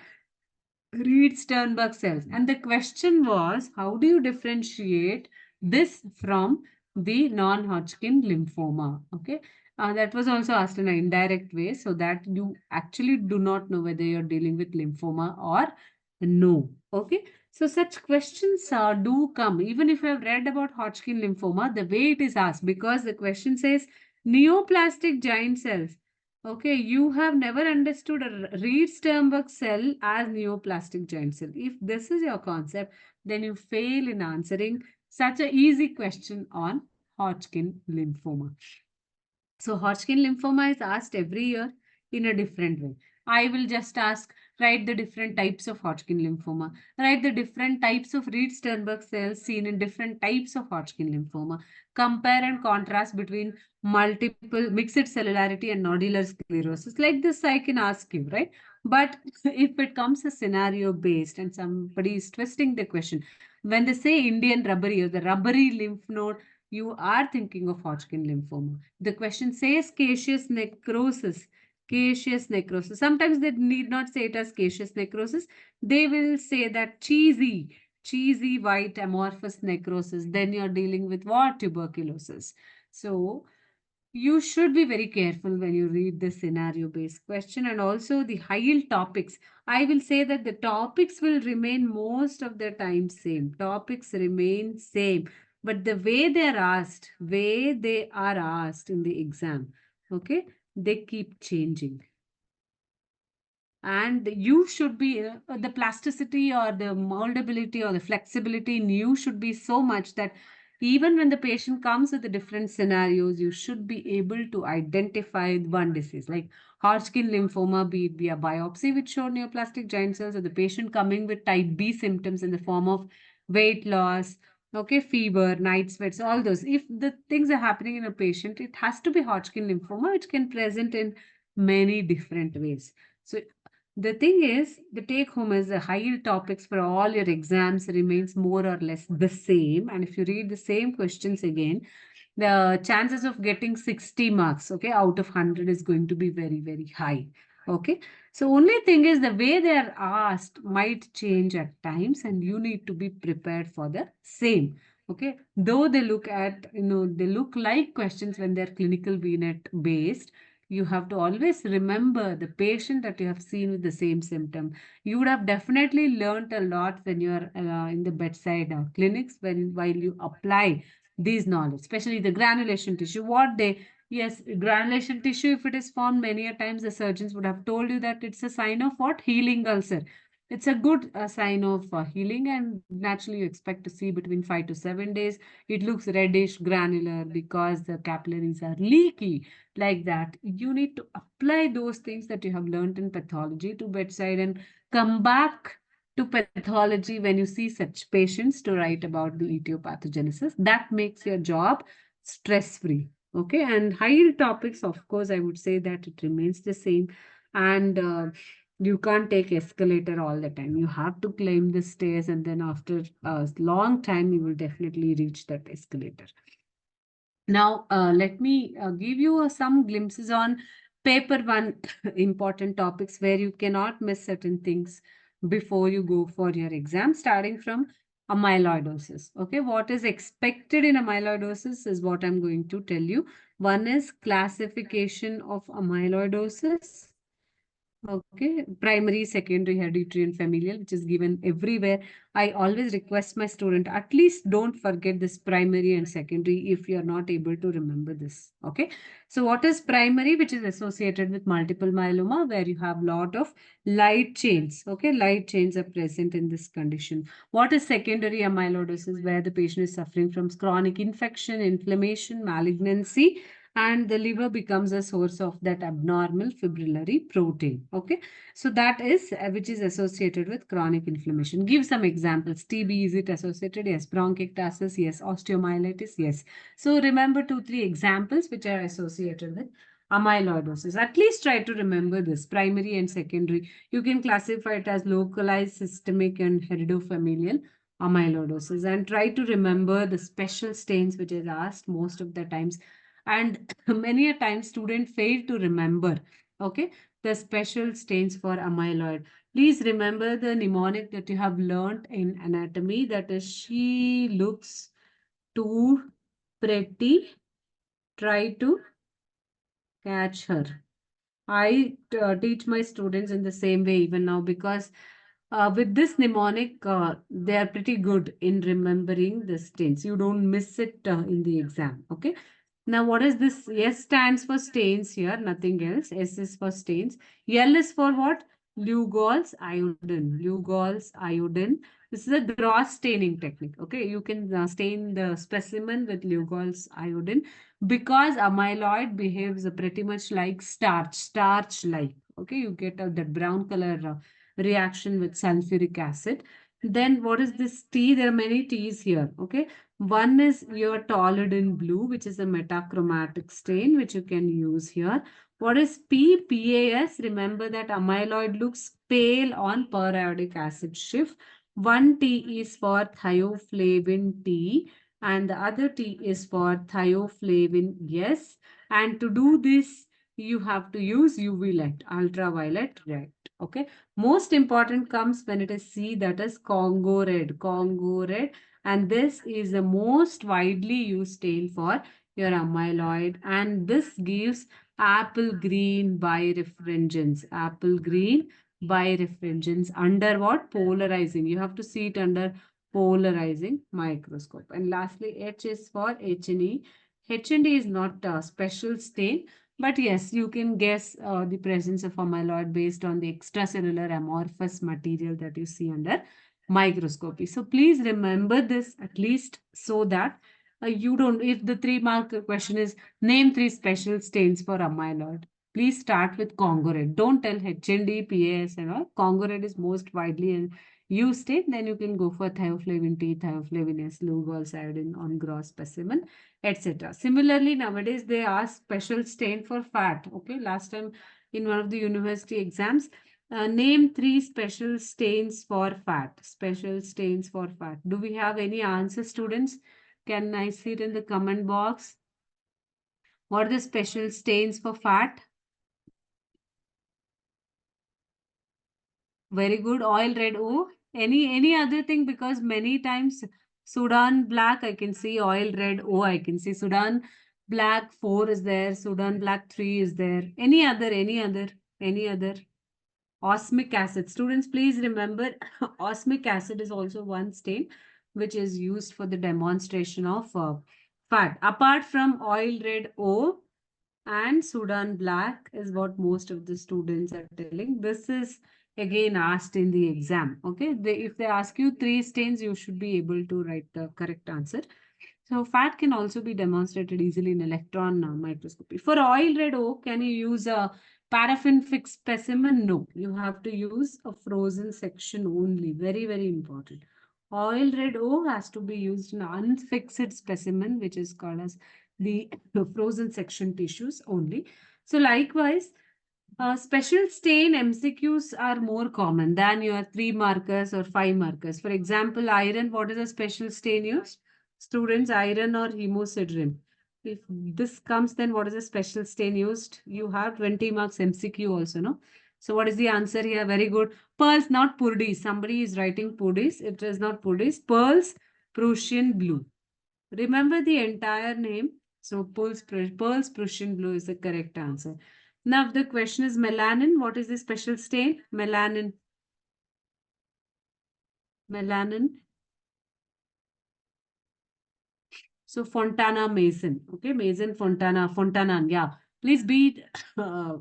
Reed-Sternberg cells. And the question was, how do you differentiate this from the non-Hodgkin lymphoma? Okay. That was also asked in an indirect way so that you actually do not know whether you're dealing with lymphoma or no. Okay. So such questions do come. Even if you have read about Hodgkin lymphoma, the way it is asked, because the question says neoplastic giant cells. Okay, you have never understood a Reed-Sternberg cell as neoplastic giant cell. If this is your concept, then you fail in answering such an easy question on Hodgkin lymphoma. So Hodgkin lymphoma is asked every year in a different way. I will just ask, write the different types of Hodgkin lymphoma, write the different types of Reed-Sternberg cells seen in different types of Hodgkin lymphoma, compare and contrast between multiple mixed cellularity and nodular sclerosis. Like this, I can ask you, right? But if it comes a scenario based and somebody is twisting the question, when they say Indian rubbery or the rubbery lymph node, you are thinking of Hodgkin lymphoma. The question says caseous necrosis. Caseous necrosis. Sometimes they need not say it as caseous necrosis. They will say that cheesy white amorphous necrosis. Then you're dealing with what? Tuberculosis. So you should be very careful when you read the scenario based question and also the high yield topics. I will say that the topics will remain most of the time same. Topics remain same, but the way they are asked in the exam, okay, they keep changing. And you should be the plasticity or the moldability or the flexibility in you should be so much that even when the patient comes with the different scenarios, you should be able to identify one disease like Hodgkin lymphoma, be it via biopsy, which showed neoplastic giant cells, or the patient coming with type B symptoms in the form of weight loss, okay, fever, night sweats, all those. If the things are happening in a patient, it has to be Hodgkin lymphoma, which can present in many different ways. So the thing is, the take home is the high yield topics for all your exams remains more or less the same. And if you read the same questions again, the chances of getting 60 marks, okay, out of 100 is going to be very, very high. Okay. So only thing is the way they are asked might change at times and you need to be prepared for the same. Okay. Though they look at, they look like questions when they're clinical VNet based, you have to always remember the patient that you have seen with the same symptom. You would have definitely learned a lot when you're in the bedside clinics while you apply these knowledge, especially the granulation tissue. Yes, granulation tissue, if it is formed many a times, the surgeons would have told you that it's a sign of what? Healing ulcer. It's a good sign of healing, and naturally you expect to see between 5 to 7 days. It looks reddish, granular because the capillaries are leaky like that. You need to apply those things that you have learned in pathology to bedside and come back to pathology when you see such patients to write about the etiopathogenesis. That makes your job stress-free. Okay, and high yield topics, of course, I would say that it remains the same. And you can't take escalator all the time. You have to climb the stairs, and then after a long time, you will definitely reach that escalator. Now, let me give you some glimpses on paper one important topics where you cannot miss certain things before you go for your exam, starting from amyloidosis. Okay, what is expected in amyloidosis is what I'm going to tell you. One is classification of amyloidosis. Okay, primary, secondary, hereditary, and familial, which is given everywhere. I always request my student, at least don't forget this primary and secondary if you are not able to remember this. Okay, so what is primary, which is associated with multiple myeloma, where you have lot of light chains. Okay, light chains are present in this condition. What is secondary amyloidosis, where the patient is suffering from chronic infection, inflammation, malignancy, and the liver becomes a source of that abnormal fibrillary protein. Okay, so that is which is associated with chronic inflammation. Give some examples. TB, is it associated? Yes. Bronchiectasis? Yes. Osteomyelitis? Yes. So remember 2 3 examples which are associated with amyloidosis. At least try to remember this primary and secondary. You can classify it as localized, systemic, and heredofamilial amyloidosis, and try to remember the special stains which is asked most of the times, and many a time student fail to remember, okay, the special stains for amyloid. Please remember the mnemonic that you have learned in anatomy, that is, she looks too pretty, try to catch her. I teach my students in the same way even now, because with this mnemonic, they are pretty good in remembering the stains. You don't miss it in the exam. Okay. Now, what is this? S stands for stains here, nothing else. S is for stains. L is for what? Lugol's iodine. Lugol's iodine. This is a gross staining technique. Okay, you can stain the specimen with Lugol's iodine, because amyloid behaves pretty much like starch, starch-like. Okay, you get that brown color reaction with sulfuric acid. Then what is this T? There are many T's here. Okay, one is your toluidine blue, which is a metachromatic stain, which you can use here. What is P? PAS. Remember that amyloid looks pale on periodic acid shift. One T is for thioflavin T, and the other T is for thioflavin S. And to do this, you have to use UV light, ultraviolet red. Okay. Most important comes when it is C, that is Congo red. Congo red, and this is the most widely used stain for your amyloid, and this gives apple green birefringence. Apple green birefringence under what? Polarizing. You have to see it under polarizing microscope. And lastly, H is for H&E. H&E is not a special stain, but yes, you can guess the presence of amyloid based on the extracellular amorphous material that you see under microscopy. So please remember this, at least, so that you don't, if the 3 mark question is name 3 special stains for amyloid, please start with Congo red. Don't tell HND, PAS and all. Congo red is most widely used stain. Then you can go for thioflavin T, thioflavin S, Lugol's iodine on gross specimen, etc. Similarly, nowadays they ask special stain for fat. Okay, last time in one of the university exams, name 3 special stains for fat. Special stains for fat. Do we have any answer, students? Can I see it in the comment box? What are the special stains for fat? Very good. Oil red. Oh, any other thing? Because many times Sudan black, I can see oil red. Oh, I can see Sudan black 4 is there. Sudan black 3 is there. Any other? Osmic acid. Students, please remember, osmic acid is also one stain which is used for the demonstration of fat. Apart from oil red O and Sudan black is what most of the students are telling. This is again asked in the exam. Okay, if they ask you 3 stains, you should be able to write the correct answer. So fat can also be demonstrated easily in electron microscopy. For oil red O, can you use a paraffin fixed specimen? No, you have to use a frozen section only. Very, very important. Oil red O has to be used in unfixed specimen, which is called as the frozen section tissues only. So likewise, special stain MCQs are more common than your 3 markers or 5 markers. For example, iron, what is a special stain used? Students, iron or hemosiderin. If this comes, then what is a special stain used? You have 20 marks MCQ also, no? So what is the answer here? Very good. Pearls, not Purdis. Somebody is writing Purdis. It is not Purdis. Pearls, Prussian blue. Remember the entire name. So Pearls Prussian blue is the correct answer. Now the question is melanin. What is the special stain? Melanin. Melanin. So Fontana Mason. Okay, Mason Fontana. Fontanan. Yeah. Please be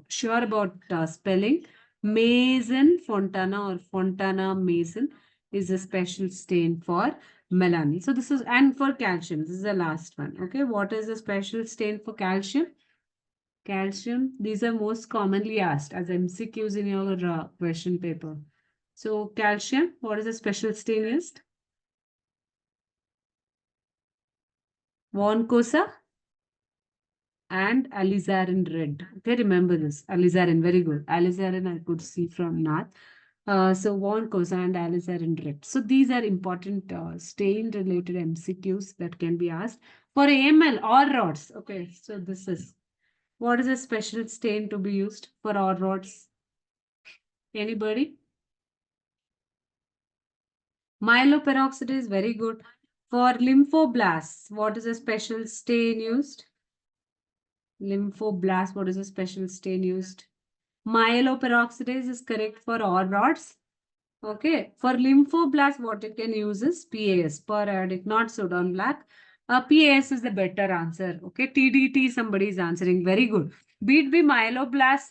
sure about spelling. Mason Fontana or Fontana Mason is a special stain for melanin. So this is, and for calcium. This is the last one. Okay. What is the special stain for calcium? Calcium. These are most commonly asked as MCQs in your question paper. So calcium, what is the special stain used? Von Cosa and alizarin red. Okay, remember this. Alizarin, very good. Alizarin I could see from Nath. So Von Cosa and alizarin red. So these are important stain related MCQs that can be asked for AML or rods. Okay, so this is what is a special stain to be used for all rods? Anybody? Myeloperoxidase, very good. For lymphoblasts, what is a special stain used? Lymphoblast, what is a special stain used? Myeloperoxidase is correct for all rods. Okay. For lymphoblast, what you can use is PAS, periodic, not sodium black. PAS is the better answer. Okay. TDT, somebody is answering. Very good. Beat B myeloblast.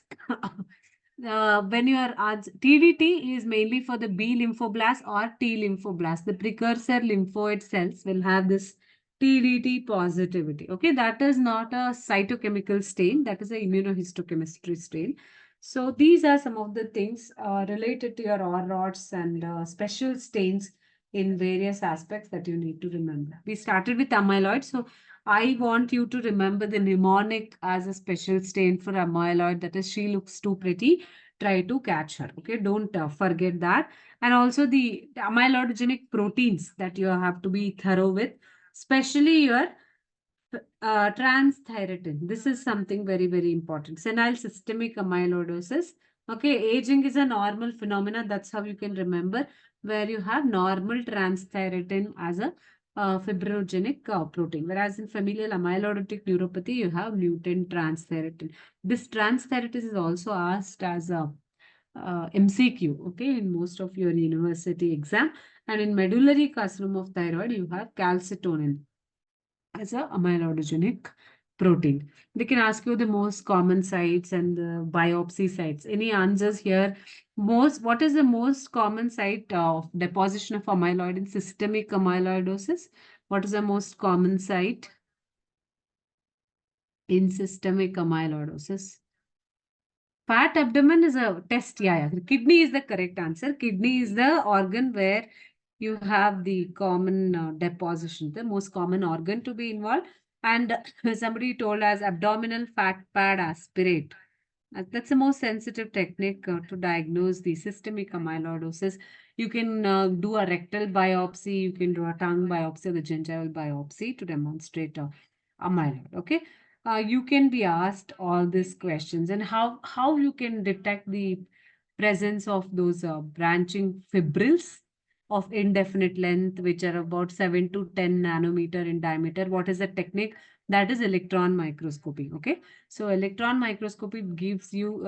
When you are TDT is mainly for the B lymphoblast or T lymphoblast. The precursor lymphoid cells will have this TDT positivity. Okay, that is not a cytochemical stain. That is a immunohistochemistry stain. So these are some of the things related to your R rods and special stains in various aspects that you need to remember. We started with amyloid. So I want you to remember the mnemonic as a special stain for amyloid. That is, she looks too pretty. Try to catch her. Okay, don't forget that. And also the amyloidogenic proteins that you have to be thorough with, especially your transthyretin. This is something very, very important. Senile systemic amyloidosis. Okay, aging is a normal phenomena. That's how you can remember, where you have normal transthyretin as a fibrogenic protein. Whereas in familial amyloidotic neuropathy, you have mutant transthyretin. This transthyretin is also asked as a MCQ, okay, in most of your university exam. And in medullary carcinoma of thyroid, you have calcitonin as a amyloidogenic protein. They can ask you the most common sites and the biopsy sites. Any answers here? What is the most common site of deposition of amyloid in systemic amyloidosis? What is the most common site in systemic amyloidosis? Fat abdomen is a test. Yeah, yeah. Kidney is the correct answer. Kidney is the organ where you have the common deposition, the most common organ to be involved. And somebody told us abdominal fat pad aspirate. That's the most sensitive technique to diagnose the systemic amyloidosis. You can do a rectal biopsy, you can do a tongue biopsy or the gingival biopsy to demonstrate amyloid. Okay. You can be asked all these questions and how you can detect the presence of those branching fibrils of indefinite length, which are about 7 to 10 nanometer in diameter. What is the technique? That is electron microscopy. Okay. So electron microscopy gives you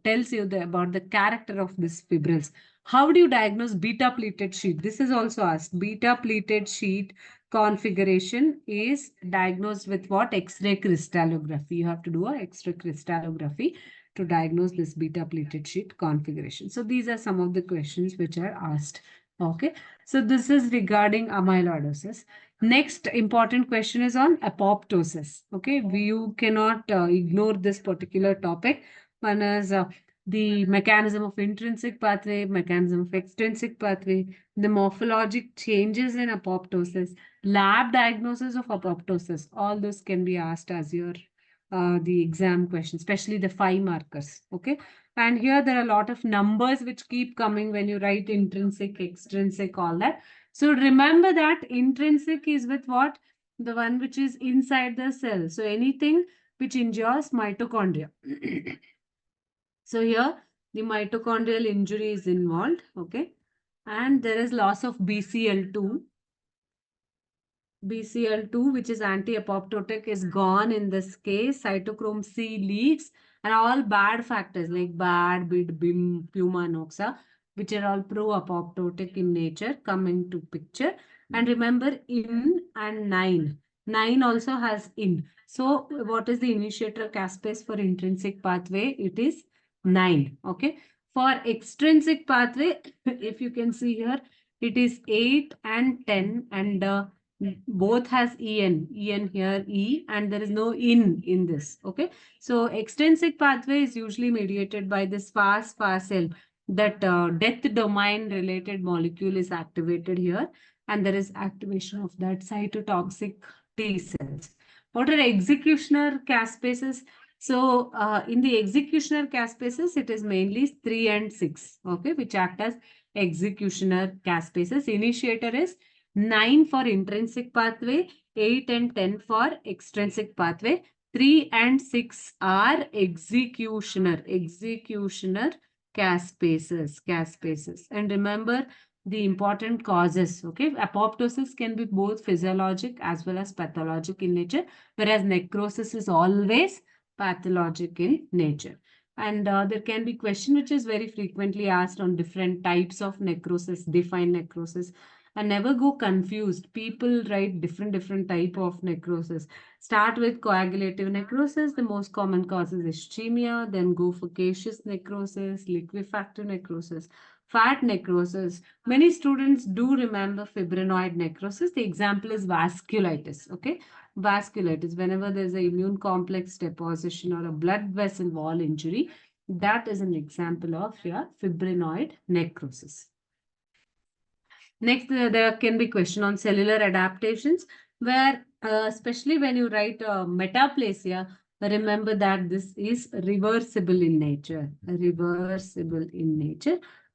tells you about the character of this fibrils. How do you diagnose beta pleated sheet? This is also asked. Beta pleated sheet configuration is diagnosed with what? X-ray crystallography. You have to do a X-ray crystallography to diagnose this beta pleated sheet configuration. So these are some of the questions which are asked. Okay. So this is regarding amyloidosis. Next important question is on apoptosis. Okay, you cannot ignore this particular topic. One is the mechanism of intrinsic pathway, mechanism of extrinsic pathway, the morphologic changes in apoptosis, lab diagnosis of apoptosis. All this can be asked as your the exam question, especially the 5 markers. Okay, and here there are a lot of numbers which keep coming when you write intrinsic, extrinsic, all that. So remember that intrinsic is with what? The one which is inside the cell. So anything which injures mitochondria. So here the mitochondrial injury is involved. Okay. And there is loss of BCL2. BCL2, which is anti-apoptotic, is gone in this case. Cytochrome C leaks And all bad factors like bad, bid, bim, puma, noxa, which are all pro-apoptotic in nature, come into picture. And remember, in and nine. Nine also has in. So what is the initiator caspase for intrinsic pathway? It is 9. Okay. For extrinsic pathway, if you can see here, it is 8 and 10, and both has en here, e, and there is no in this. Okay. So extrinsic pathway is usually mediated by this fast cell. That death domain related molecule is activated here, and there is activation of that cytotoxic T cells. What are executioner caspases? So in the executioner caspases, it is mainly 3 and 6, okay, which act as executioner caspases. Initiator is 9 for intrinsic pathway, 8 and 10 for extrinsic pathway. 3 and 6 are executioner caspases. And remember the important causes, okay? Apoptosis can be both physiologic as well as pathologic in nature, whereas necrosis is always pathologic in nature. And there can be question which is very frequently asked on different types of necrosis, define necrosis. And never go confused. People write different type of necrosis. Start with coagulative necrosis. The most common cause is ischemia. Then go for caseous necrosis, liquefactive necrosis, fat necrosis. Many students do remember fibrinoid necrosis. The example is vasculitis. Okay. Vasculitis. Whenever there's an immune complex deposition or a blood vessel wall injury, that is an example of your fibrinoid necrosis. Next, there can be question on cellular adaptations, where especially when you write metaplasia, remember that this is reversible in nature,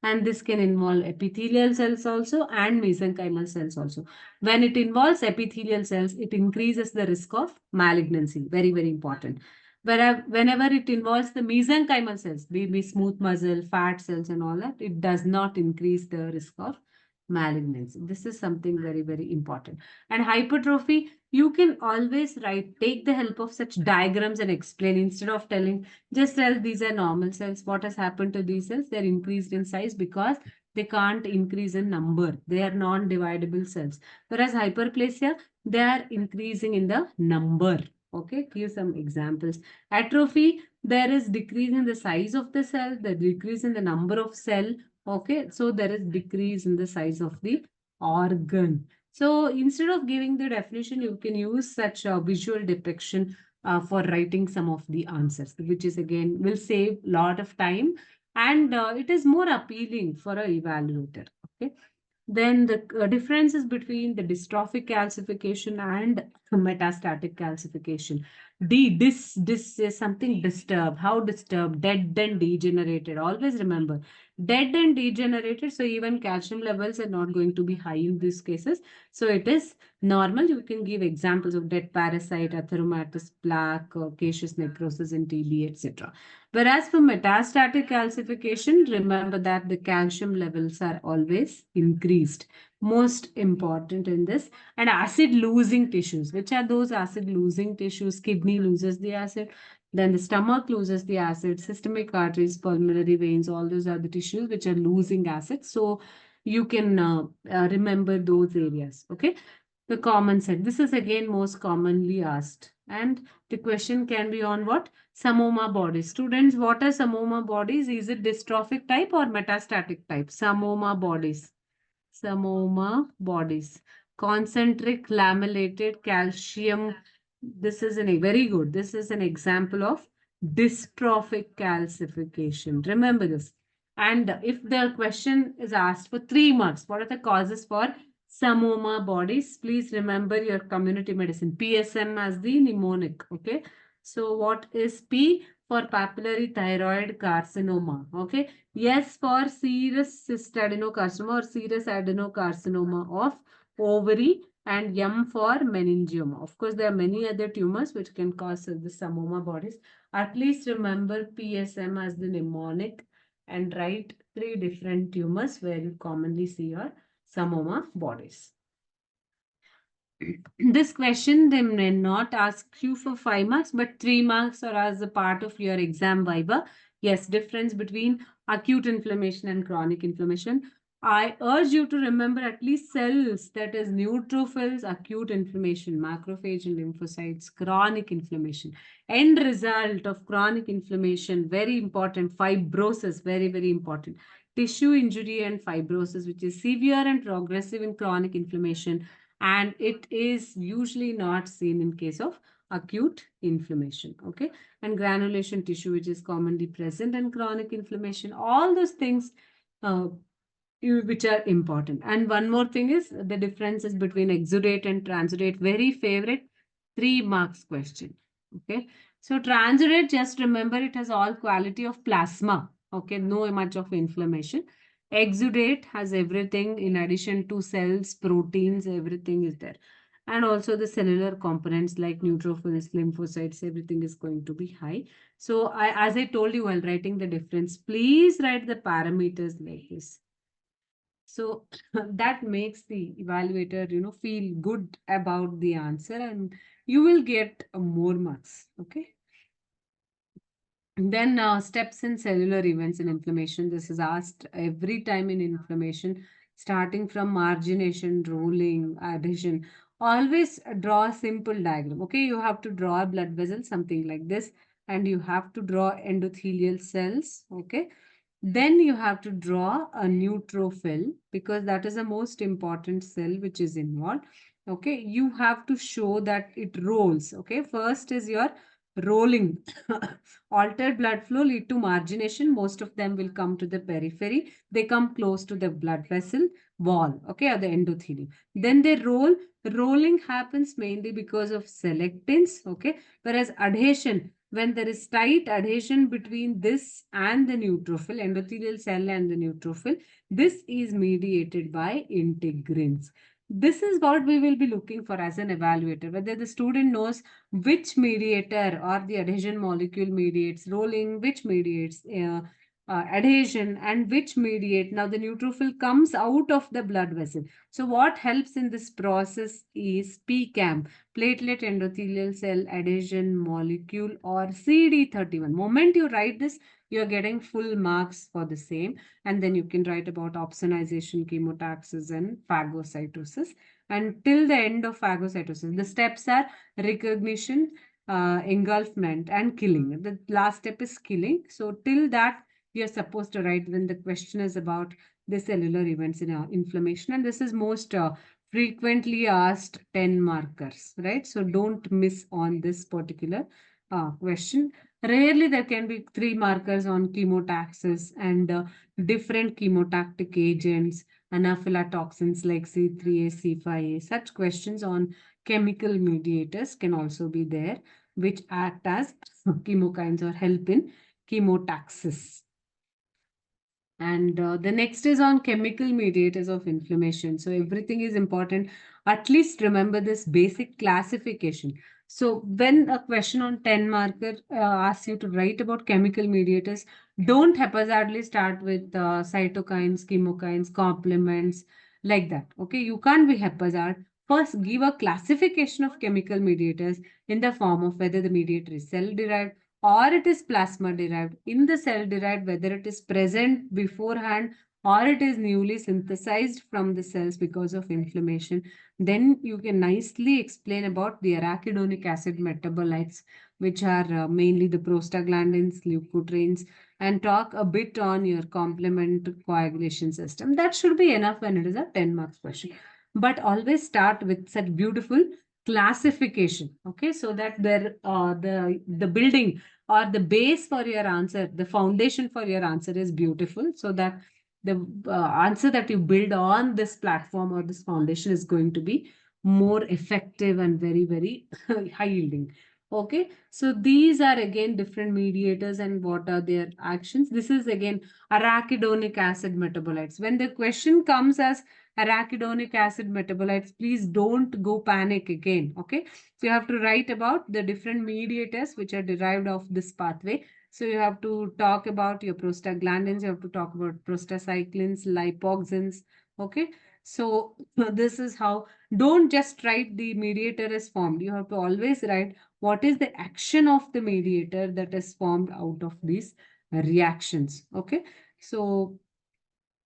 and this can involve epithelial cells also and mesenchymal cells also. When it involves epithelial cells, it increases the risk of malignancy. Very, very important. Whenever it involves the mesenchymal cells, be smooth muscle, fat cells, and all that, it does not increase the risk of malignancy. This is something very, very important. And hypertrophy, you can always take the help of such diagrams and explain instead of telling, just tell these are normal cells. What has happened to these cells? They're increased in size because they can't increase in number. They are non-dividable cells. Whereas hyperplasia, they are increasing in the number. Okay, give some examples. Atrophy, there is decrease in the size of the cell, the decrease in the number of cell. Okay, so there is decrease in the size of the organ. So instead of giving the definition, you can use such a visual depiction for writing some of the answers, which is again will save a lot of time, and it is more appealing for an evaluator. Okay. Then the differences between the dystrophic calcification and metastatic calcification. This is something disturbed. How disturbed? Dead and degenerated. Always remember, dead and degenerated. So even calcium levels are not going to be high in these cases. So it is normal. You can give examples of dead parasite, atheromatous plaque, caseous necrosis in TB, etc. Whereas for metastatic calcification, remember that the calcium levels are always increased. Most important in this. And acid losing tissues. Which are those acid losing tissues? Kidney loses the acid. Then the stomach loses the acid. Systemic arteries, pulmonary veins, all those are the tissues which are losing acid. So you can remember those areas. Okay. The common set. This is again most commonly asked. And the question can be on what? Samoma bodies. Students, what are Samoma bodies? Is it dystrophic type or metastatic type? Samoma bodies. Samoma bodies. Concentric lamellated calcium. This is very good. This is an example of dystrophic calcification. Remember this. And if the question is asked for 3 marks, what are the causes for Samoma bodies? Please remember your community medicine. PSM as the mnemonic. Okay. So what is P? For papillary thyroid carcinoma. Okay. Yes, for serous cystadenocarcinoma or serous adenocarcinoma of ovary, and M for meningioma. Of course, there are many other tumors which can cause the Samoma bodies. At least remember PSM as the mnemonic and write 3 different tumors where you commonly see your Samoma bodies. This question, they may not ask you for 5 marks, but 3 marks or as a part of your exam viva. Yes, difference between acute inflammation and chronic inflammation. I urge you to remember at least cells, that is neutrophils, acute inflammation, macrophage and lymphocytes, chronic inflammation. End result of chronic inflammation, very important, fibrosis, very, very important. Tissue injury and fibrosis, which is severe and progressive in chronic inflammation, and it is usually not seen in case of acute inflammation. Okay, and granulation tissue, which is commonly present in chronic inflammation, all those things uh, which are important. And one more thing is the differences between exudate and transudate, very favorite 3 marks question. Okay, so transudate, just remember it has all quality of plasma. Okay, no much of inflammation. Exudate has everything in addition to cells, proteins, everything is there. And also the cellular components like neutrophils, lymphocytes, everything is going to be high. So as I told you while writing the difference, please write the parameters like this. So that makes the evaluator, feel good about the answer, and you will get more marks. Okay. Then steps in cellular events in inflammation. This is asked every time in inflammation, starting from margination, rolling, adhesion. Always draw a simple diagram. Okay, you have to draw a blood vessel, something like this, and you have to draw endothelial cells. Okay, then you have to draw a neutrophil because that is the most important cell which is involved. Okay, you have to show that it rolls. Okay, first is your rolling. Altered blood flow lead to margination. Most of them will come to the periphery. They come close to the blood vessel wall, okay, or the endothelium. Then they roll. Rolling happens mainly because of selectins, okay, whereas adhesion, when there is tight adhesion between this and the neutrophil, endothelial cell and the neutrophil, this is mediated by integrins. This is what we will be looking for as an evaluator, whether the student knows which mediator or the adhesion molecule mediates rolling, which mediates adhesion, and which mediate. Now the neutrophil comes out of the blood vessel. So what helps in this process is PCAM, platelet endothelial cell adhesion molecule, or CD31. Moment you write this, you are getting full marks for the same. And then you can write about opsonization, chemotaxis, and phagocytosis. And till the end of phagocytosis, the steps are recognition, engulfment, and killing. The last step is killing. So till that, you're supposed to write when the question is about the cellular events in inflammation. And this is most frequently asked 10 markers, right? So don't miss on this particular question. Rarely there can be 3 markers on chemotaxis and different chemotactic agents, anaphylatoxins like C3A, C5A. Such questions on chemical mediators can also be there, which act as chemokines or help in chemotaxis. And the next is on chemical mediators of inflammation. So everything is important. At least remember this basic classification. So when a question on 10 marker asks you to write about chemical mediators, don't haphazardly start with cytokines, chemokines, complements, like that. Okay, you can't be haphazard. First, give a classification of chemical mediators in the form of whether the mediator is cell derived or it is plasma derived. In the cell derived, whether it is present beforehand or it is newly synthesized from the cells because of inflammation, then you can nicely explain about the arachidonic acid metabolites, which are mainly the prostaglandins, leukotrienes, and talk a bit on your complement coagulation system. That should be enough when it is a 10 marks question. But always start with such beautiful classification, okay, so that the building or the base for your answer, the foundation for your answer is beautiful, so that the answer that you build on this platform or this foundation is going to be more effective and very, very high yielding. Okay, so these are again different mediators and what are their actions. This is again arachidonic acid metabolites. When the question comes as arachidonic acid metabolites, please don't go panic again. Okay, so you have to write about the different mediators which are derived of this pathway. So you have to talk about your prostaglandins, you have to talk about prostacyclins, lipoxins. Okay. So this is how, don't just write the mediator is formed. You have to always write what is the action of the mediator that is formed out of these reactions. Okay. So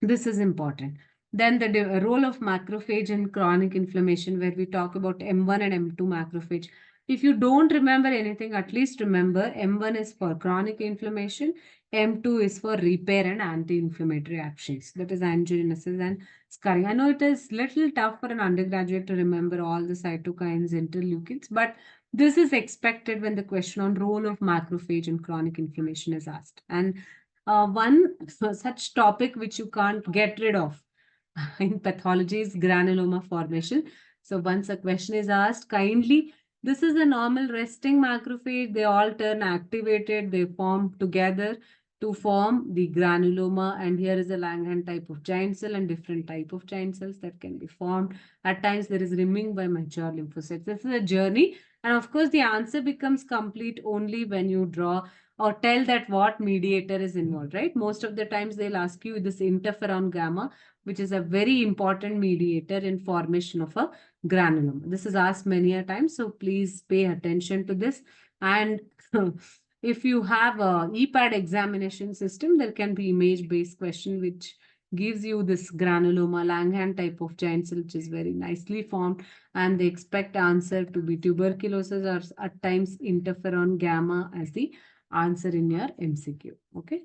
this is important. Then the role of macrophage in chronic inflammation, where we talk about M1 and M2 macrophage. If you don't remember anything, at least remember M1 is for chronic inflammation, M2 is for repair and anti-inflammatory actions. That is angiogenesis and scarring. I know it is little tough for an undergraduate to remember all the cytokines, interleukins, but this is expected when the question on role of macrophage in chronic inflammation is asked. And one such topic which you can't get rid of in pathology is granuloma formation. So once a question is asked, kindly, this is a normal resting macrophage. They all turn activated. They form together to form the granuloma. And here is a Langhans type of giant cell and different type of giant cells that can be formed. At times there is rimming by mature lymphocytes. This is a journey. And of course, the answer becomes complete only when you draw or tell that what mediator is involved, right? Most of the times they'll ask you this interferon gamma, which is a very important mediator in formation of a granuloma. This is asked many a time, so please pay attention to this. And if you have a EPAD examination system, there can be image-based question which gives you this granuloma Langhans type of giant cell, which is very nicely formed, and they expect answer to be tuberculosis or at times interferon gamma as the answer in your MCQ. Okay.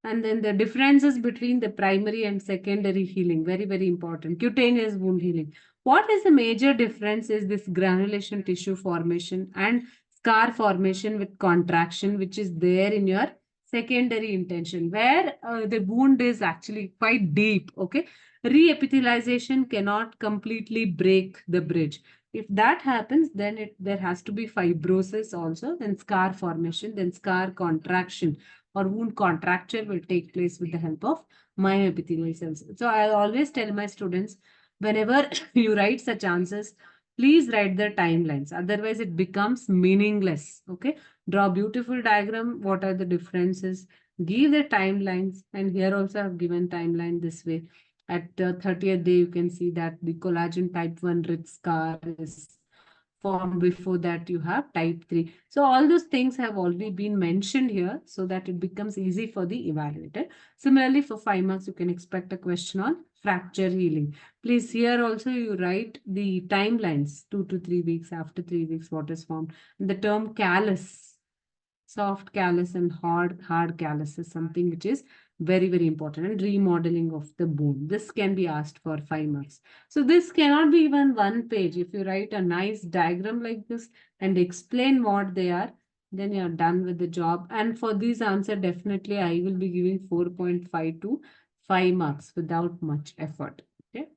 And then the differences between the primary and secondary healing, very, very important. Cutaneous wound healing. What is the major difference is this granulation tissue formation and scar formation with contraction, which is there in your secondary intention, where the wound is actually quite deep. Okay. Reepithelialization cannot completely break the bridge. If that happens, then there has to be fibrosis also, then scar formation, then scar contraction or wound contracture will take place with the help of myoepithelial cells. So I always tell my students, whenever you write such answers, please write the timelines. Otherwise, it becomes meaningless. Okay. Draw beautiful diagram. What are the differences? Give the timelines. And here also I've given timeline this way. At the 30th day, you can see that the collagen type 1 rich scar is formed. Before that, you have type 3. So all those things have already been mentioned here so that it becomes easy for the evaluator. Similarly, for 5 marks, you can expect a question on fracture healing. Please here also you write the timelines, 2 to 3 weeks, after 3 weeks, what is formed. And the term callus, soft callus and hard callus is something which is very, very important, and remodeling of the bone. This can be asked for 5 marks. So this cannot be even one page. If you write a nice diagram like this and explain what they are, then you're done with the job. And for this answer, definitely I will be giving 4.5 to 5 marks without much effort. Okay.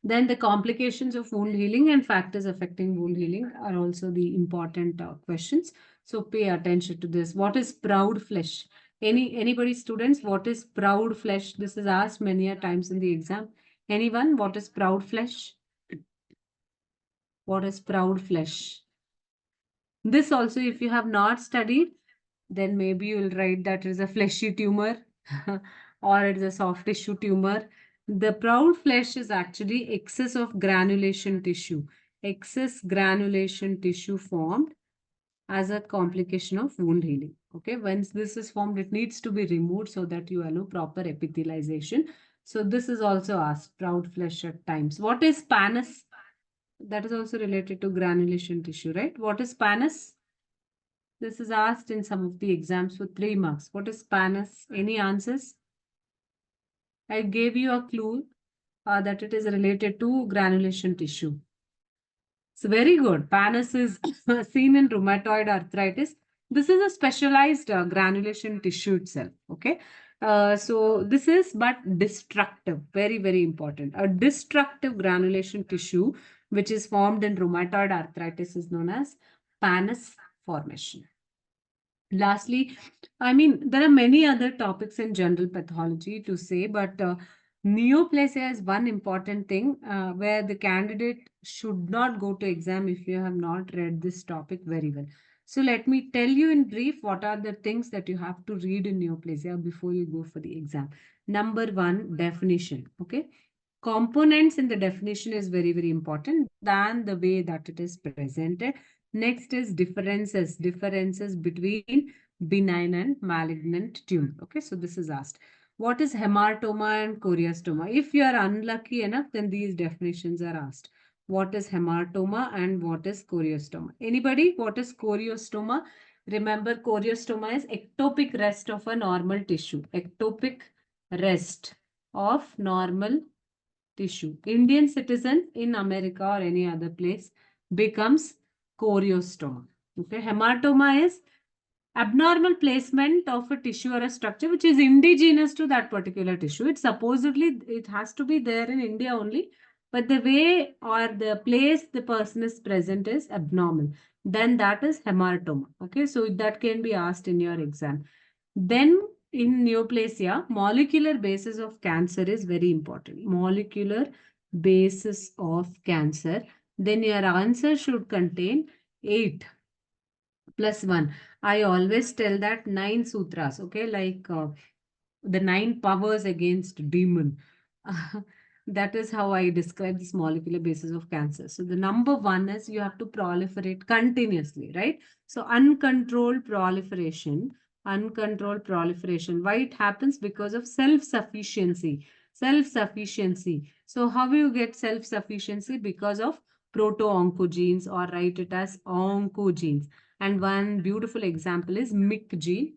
Then the complications of wound healing and factors affecting wound healing are also the important questions. So pay attention to this. What is proud flesh? Anybody students, what is proud flesh? This is asked many a times in the exam. Anyone, what is proud flesh? What is proud flesh? This also, if you have not studied, then maybe you will write that it is a fleshy tumor or it is a soft tissue tumor. The proud flesh is actually excess of granulation tissue. Excess granulation tissue formed as a complication of wound healing. Okay, once this is formed, it needs to be removed so that you allow proper epithelialization. So this is also asked, proud flesh at times. What is pannus? That is also related to granulation tissue, right? What is pannus? This is asked in some of the exams for 3 marks. What is pannus? Any answers? I gave you a clue that it is related to granulation tissue. It's very good. Pannus is seen in rheumatoid arthritis. This is a specialized granulation tissue itself. Okay. So this is but destructive. Very, very important. A destructive granulation tissue which is formed in rheumatoid arthritis is known as pannus formation. Lastly, I mean, there are many other topics in general pathology to say, but neoplasia is one important thing where the candidate should not go to exam if you have not read this topic very well. So let me tell you in brief what are the things that you have to read in neoplasia before you go for the exam. Number one, definition. Okay. components in the definition is very, very important than the way that it is presented. Next is differences between benign and malignant tumor. Okay, so this is asked. What is hematoma and choriostoma? If you are unlucky enough, then these definitions are asked. What is hematoma and what is choriostoma? Anybody? What is choriostoma? Remember, choriostoma is ectopic rest of a normal tissue. Ectopic rest of normal tissue. Indian citizen in America or any other place becomes choriostoma. Okay, hematoma is abnormal placement of a tissue or a structure which is indigenous to that particular tissue. It supposedly it has to be there in India only, but the way or the place the person is present is abnormal. Then that is hematoma. Okay, so that can be asked in your exam. Then in neoplasia, molecular basis of cancer is very important. Molecular basis of cancer. Then your answer should contain 8 plus 1. I always tell that 9 sutras, okay, like the 9 powers against demon. That is how I describe this molecular basis of cancer. So the number 1 is you have to proliferate continuously, right? So uncontrolled proliferation. Why it happens? Because of self-sufficiency. Self-sufficiency. So how you get self-sufficiency? Because of proto-oncogenes, or write it as oncogenes. And one beautiful example is MYC gene,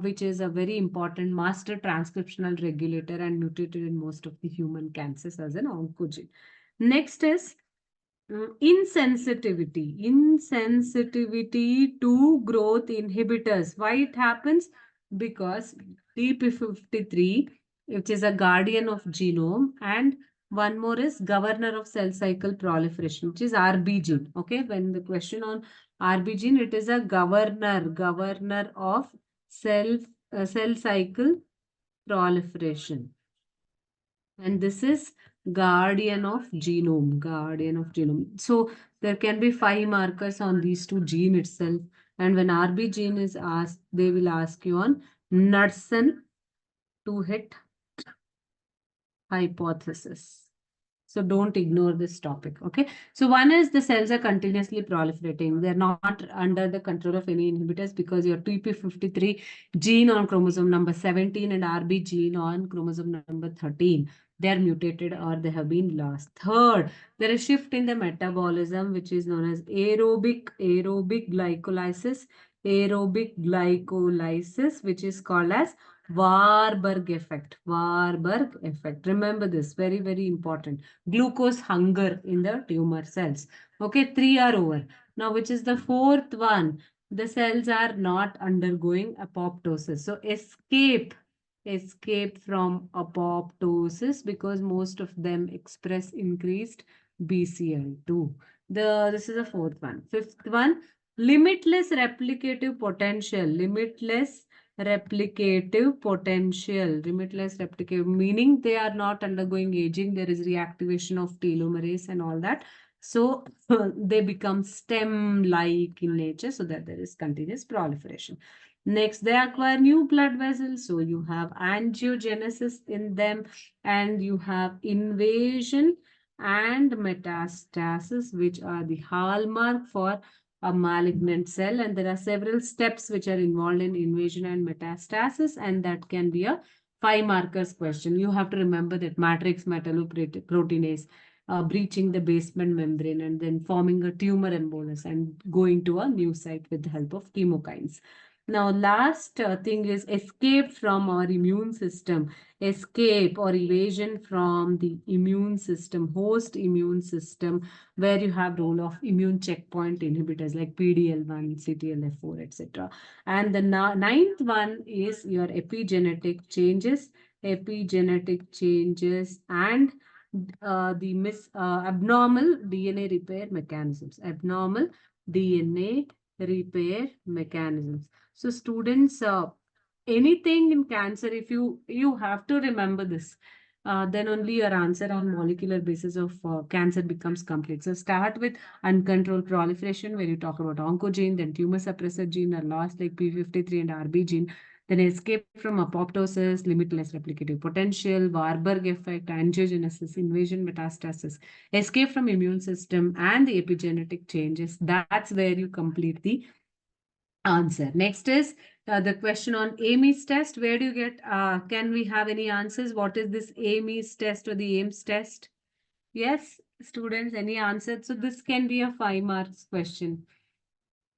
which is a very important master transcriptional regulator and mutated in most of the human cancers as an oncogene. Next is insensitivity to growth inhibitors. Why it happens? Because TP53, which is a guardian of genome, and one more is governor of cell cycle proliferation, which is RB gene. Okay, when the question on RB gene, it is a governor of cell cycle proliferation. And this is guardian of genome. So there can be 5 markers on these 2 gene itself. And when RB gene is asked, they will ask you on Knudsen 2-hit hypothesis. So don't ignore this topic. Okay. So one is the cells are continuously proliferating. They're not under the control of any inhibitors because your TP53 gene on chromosome number 17 and RB gene on chromosome number 13, they're mutated or they have been lost. Third, there is shift in the metabolism, which is known as aerobic glycolysis, which is called as Warburg effect. Remember this, very, very important. Glucose hunger in the tumor cells. Okay, 3 are over. Now, which is the 4th one? The cells are not undergoing apoptosis. So, escape from apoptosis because most of them express increased BCL2. This is the 4th one. 5th one, limitless replicative potential. Limitless replicative, meaning they are not undergoing aging. There is reactivation of telomerase and all that. So they become stem-like in nature so that there is continuous proliferation. Next, they acquire new blood vessels. So you have angiogenesis in them and you have invasion and metastasis, which are the hallmark for a malignant cell, and there are several steps which are involved in invasion and metastasis, and that can be a 5 markers question. You have to remember that matrix metalloproteinase breaching the basement membrane and then forming a tumor embolus and going to a new site with the help of chemokines. Now, last thing is escape from our immune system. Escape or evasion from the immune system, host immune system, where you have role of immune checkpoint inhibitors like PDL1, CTLF4, etc. And the 9th one is your epigenetic changes and abnormal DNA repair mechanisms. Abnormal DNA repair mechanisms. So students, anything in cancer, if you have to remember this, then only your answer on molecular basis of cancer becomes complete. So start with uncontrolled proliferation, where you talk about oncogene, then tumor suppressor gene are lost like P53 and RB gene. Then escape from apoptosis, limitless replicative potential, Warburg effect, angiogenesis, invasion metastasis, escape from immune system, and the epigenetic changes. That's where you complete the answer. Next is the question on Amy's test. Where do you get, can we have any answers? What is this Amy's test or the Ames test? Yes, students, any answer? So this can be a 5 marks question.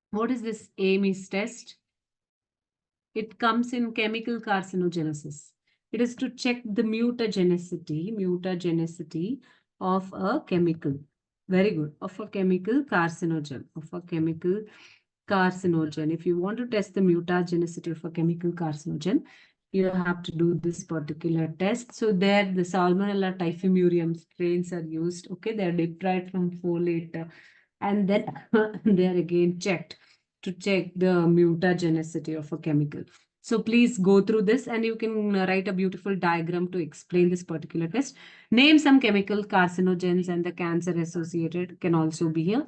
What is this Amy's test? It comes in chemical carcinogenesis. It is to check the mutagenicity of a chemical. Very good. Of a chemical carcinogen. If you want to test the mutagenicity of a chemical carcinogen, you have to do this particular test. So there the Salmonella typhimurium strains are used. Okay, they are deprived from folate and then they are again checked to check the mutagenicity of a chemical. So please go through this and you can write a beautiful diagram to explain this particular test. Name some chemical carcinogens and the cancer associated can also be a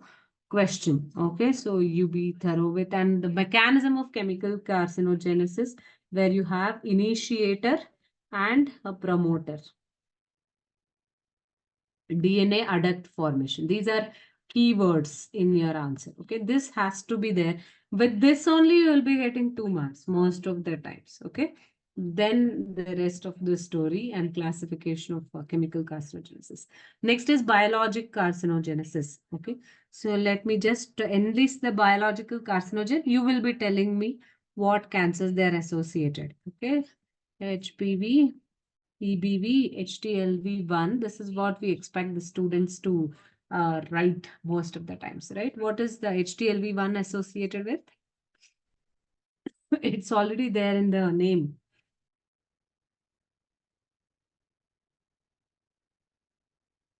question. Okay, so you be thorough with, and the mechanism of chemical carcinogenesis where you have initiator and a promoter. DNA adduct formation. These are keywords in your answer. Okay, this has to be there. With this only you will be getting 2 marks most of the times. Okay, then the rest of the story and classification of chemical carcinogenesis. Next is biologic carcinogenesis. Okay, so let me just enlist the biological carcinogen. You will be telling me what cancers they are associated. Okay, HPV, EBV, HTLV1. This is what we expect the students to write most of the times, right? What is the HTLV1 associated with? It's already there in the name.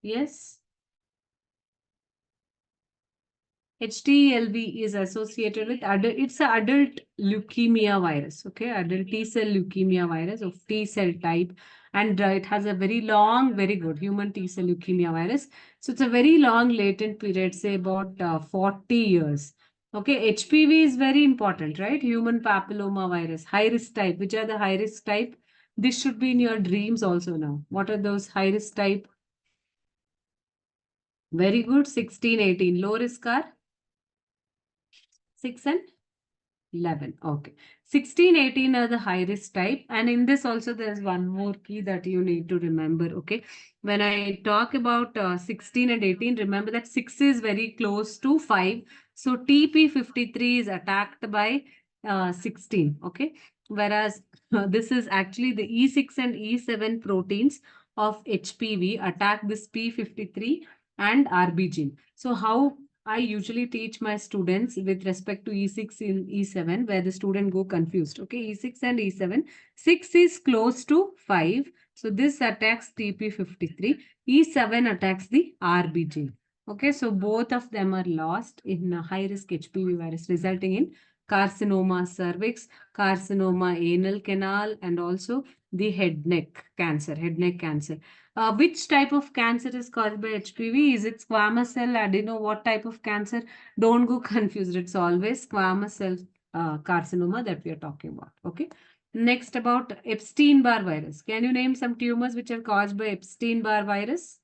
Yes. HTLV is associated with adult, it's an adult leukemia virus, okay? Adult T cell leukemia virus of T cell type. And it has a very long, very good human T cell leukemia virus. So it's a very long latent period, say about 40 years. Okay, HPV is very important, right? Human papilloma virus, high risk type. Which are the high risk type? This should be in your dreams also now. What are those high risk type? Very good, 16, 18. Low risk are 6 and 11. Okay. 16, 18 are the high risk type. And in this also, there's one more key that you need to remember. Okay. When I talk about 16 and 18, remember that 6 is very close to 5. So TP53 is attacked by 16. Okay. Whereas this is actually the E6 and E7 proteins of HPV attack this P53 and RB gene. So how I usually teach my students with respect to E6 in E7 where the student go confused. Okay, E6 and E7. 6 is close to 5. So this attacks TP53. E7 attacks the RB gene. Okay, so both of them are lost in a high-risk HPV virus resulting in carcinoma cervix, carcinoma anal canal, and also the head neck cancer. Which type of cancer is caused by HPV? Is it squamous cell adeno? What type of cancer? Don't go confused. It's always squamous cell carcinoma that we are talking about. Okay. Next about Epstein-Barr virus. Can you name some tumors which are caused by Epstein-Barr virus?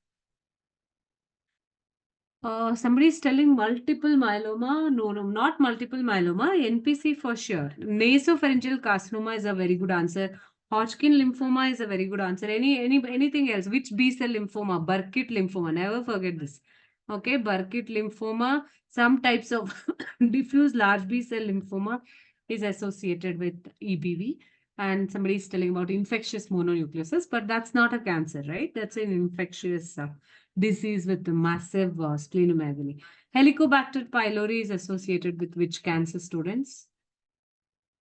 Somebody is telling multiple myeloma. No, not multiple myeloma. NPC for sure. Nasopharyngeal carcinoma is a very good answer. Hodgkin lymphoma is a very good answer. Anything else? Which B cell lymphoma? Burkitt lymphoma. Never forget this. Okay, Burkitt lymphoma. Some types of diffuse large B cell lymphoma is associated with EBV. And somebody is telling about infectious mononucleosis, but that's not a cancer, right? That's an infectious disease with the massive splenomegaly. Helicobacter pylori is associated with which cancer, students?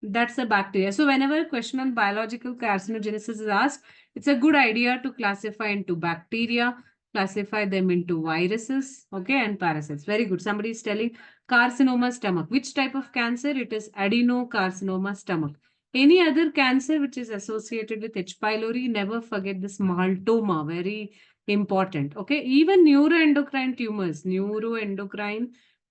That's a bacteria. So whenever a question on biological carcinogenesis is asked, it's a good idea to classify into bacteria, classify them into viruses, okay, and parasites. Very good. Somebody is telling carcinoma stomach. Which type of cancer? It is adenocarcinoma stomach. Any other cancer which is associated with H. pylori, never forget this maltoma. Very important. Okay, even neuroendocrine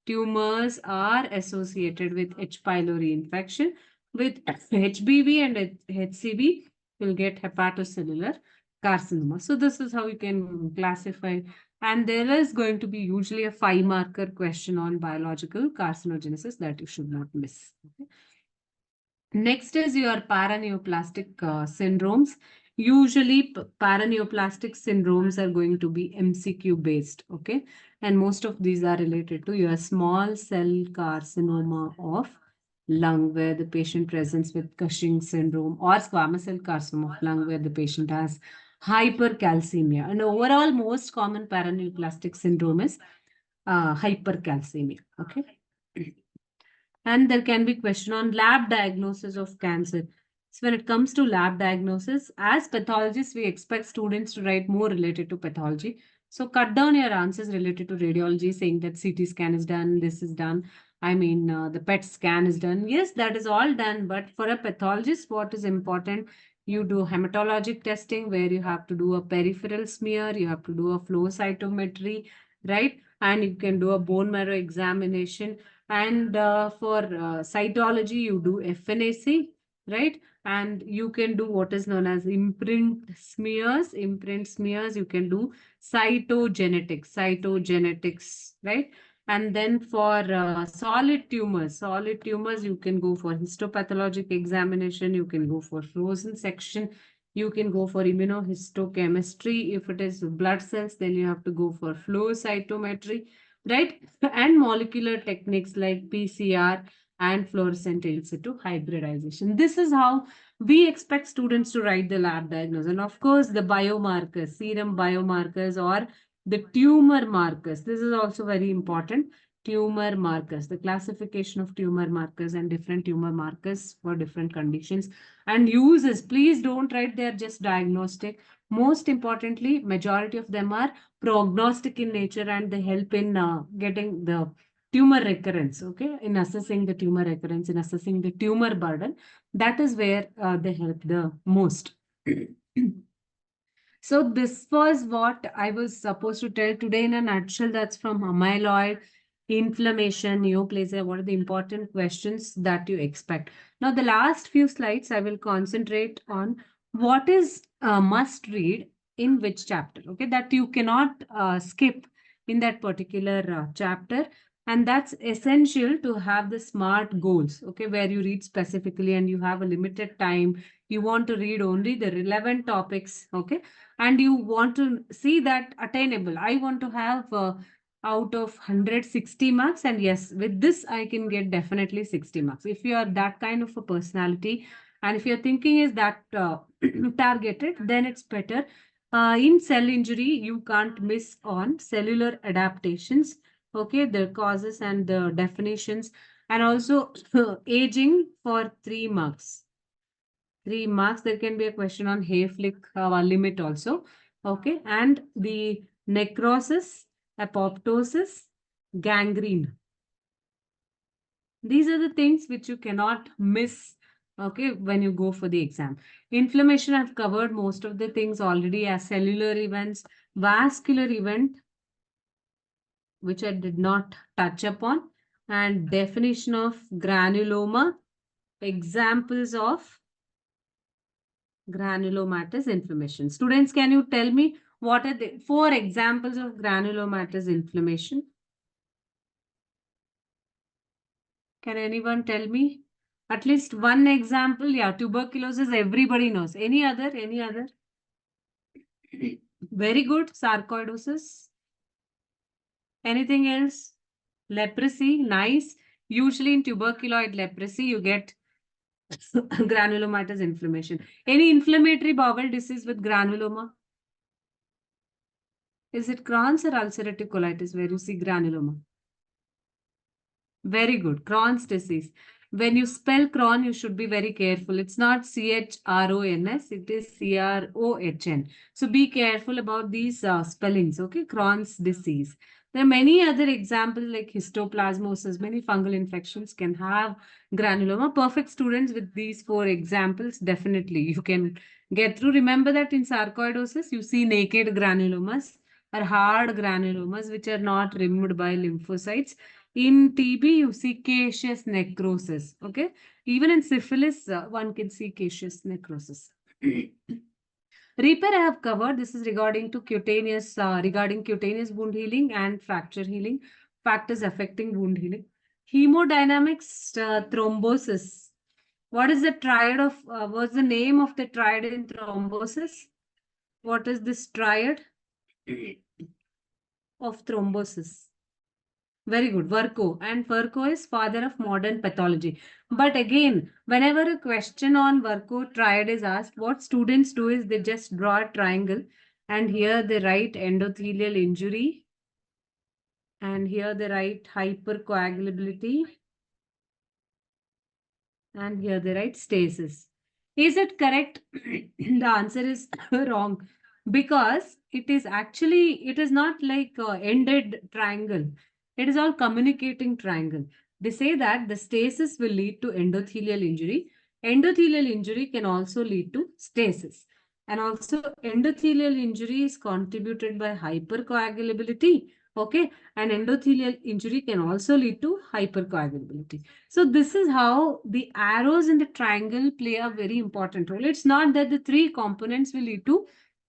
tumors are associated with H. pylori infection. With HBV and HCV, you'll get hepatocellular carcinoma. So this is how you can classify. And there is going to be usually a 5-marker question on biological carcinogenesis that you should not miss. Okay. Next is your paraneoplastic syndromes. Usually, paraneoplastic syndromes are going to be MCQ based, okay? And most of these are related to your small cell carcinoma of lung, where the patient presents with Cushing syndrome, or squamous cell carcinoma of lung, where the patient has hypercalcemia. And overall, most common paraneoplastic syndrome is hypercalcemia, okay? And there can be question on lab diagnosis of cancer. So when it comes to lab diagnosis, as pathologists, we expect students to write more related to pathology. So cut down your answers related to radiology, saying that CT scan is done, this is done. I mean, the PET scan is done. Yes, that is all done. But for a pathologist, what is important? You do hematologic testing where you have to do a peripheral smear, you have to do a flow cytometry, right? And you can do a bone marrow examination, and for cytology, you do FNAC, right? And you can do what is known as imprint smears. Imprint smears, you can do cytogenetics, right? And then for solid tumors, you can go for histopathologic examination. You can go for frozen section. You can go for immunohistochemistry. If it is blood cells, then you have to go for flow cytometry, right? And molecular techniques like PCR and fluorescent in situ hybridization. This is how we expect students to write the lab diagnosis. And of course, the biomarkers, serum biomarkers, or the tumor markers. This is also very important. Tumor markers, the classification of tumor markers and different tumor markers for different conditions and uses. Please don't write they're just diagnostic. Most importantly, majority of them are prognostic in nature, and they help in getting the tumor recurrence, okay, in assessing the tumor recurrence, in assessing the tumor burden. That is where they help the most. So this was what I was supposed to tell today in a nutshell. That's from amyloid, inflammation, neoplasia. What are the important questions that you expect? Now, the last few slides, I will concentrate on what is must read in which chapter, okay, that you cannot skip in that particular chapter. And that's essential to have the SMART goals, okay, where you read specifically and you have a limited time. You want to read only the relevant topics, okay, and you want to see that attainable. I want to have out of 160 marks, and yes, with this I can get definitely 60 marks. If you are that kind of a personality, and if your thinking is that targeted, then it's better. In cell injury, you can't miss on cellular adaptations, okay, the causes and the definitions, and also aging for 3 marks. 3 marks. There can be a question on Hayflick limit also. Okay. And the necrosis, apoptosis, gangrene. These are the things which you cannot miss, okay, when you go for the exam. Inflammation, I've covered most of the things already as cellular events, vascular event, which I did not touch upon, and definition of granuloma, examples of granulomatous inflammation. Students, can you tell me what are the 4 examples of granulomatous inflammation? Can anyone tell me? At least one example. Yeah, tuberculosis, everybody knows. Any other? Any other? Very good. Sarcoidosis. Anything else? Leprosy. Nice. Usually in tuberculoid leprosy, you get granulomatous inflammation. Any inflammatory bowel disease with granuloma? Is it Crohn's or ulcerative colitis where you see granuloma? Very good. Crohn's disease. When you spell Crohn, you should be very careful. It's not CHRONS, it is CROHN. So be careful about these spellings, okay? Crohn's disease. There are many other examples like histoplasmosis. Many fungal infections can have granuloma. Perfect students with these 4 examples, definitely you can get through. Remember that in sarcoidosis, you see naked granulomas or hard granulomas, which are not removed by lymphocytes. In TB, you see caseous necrosis. Okay. Even in syphilis, one can see caseous necrosis. Repair I have covered. This is regarding cutaneous wound healing and fracture healing, factors affecting wound healing. Hemodynamics, thrombosis. What is the triad of, what's the name of the triad in thrombosis? What is this triad of thrombosis? Very good. Verco. And Verco is father of modern pathology. But again, whenever a question on Verco triad is asked, what students do is they just draw a triangle and here they write endothelial injury and here they write hypercoagulability and here they write stasis. Is it correct? The answer is wrong because it is not like ended triangle. It is all communicating triangle. They say that the stasis will lead to endothelial injury. Endothelial injury can also lead to stasis. And also endothelial injury is contributed by hypercoagulability. Okay. And endothelial injury can also lead to hypercoagulability. So this is how the arrows in the triangle play a very important role. It's not that the three components will lead to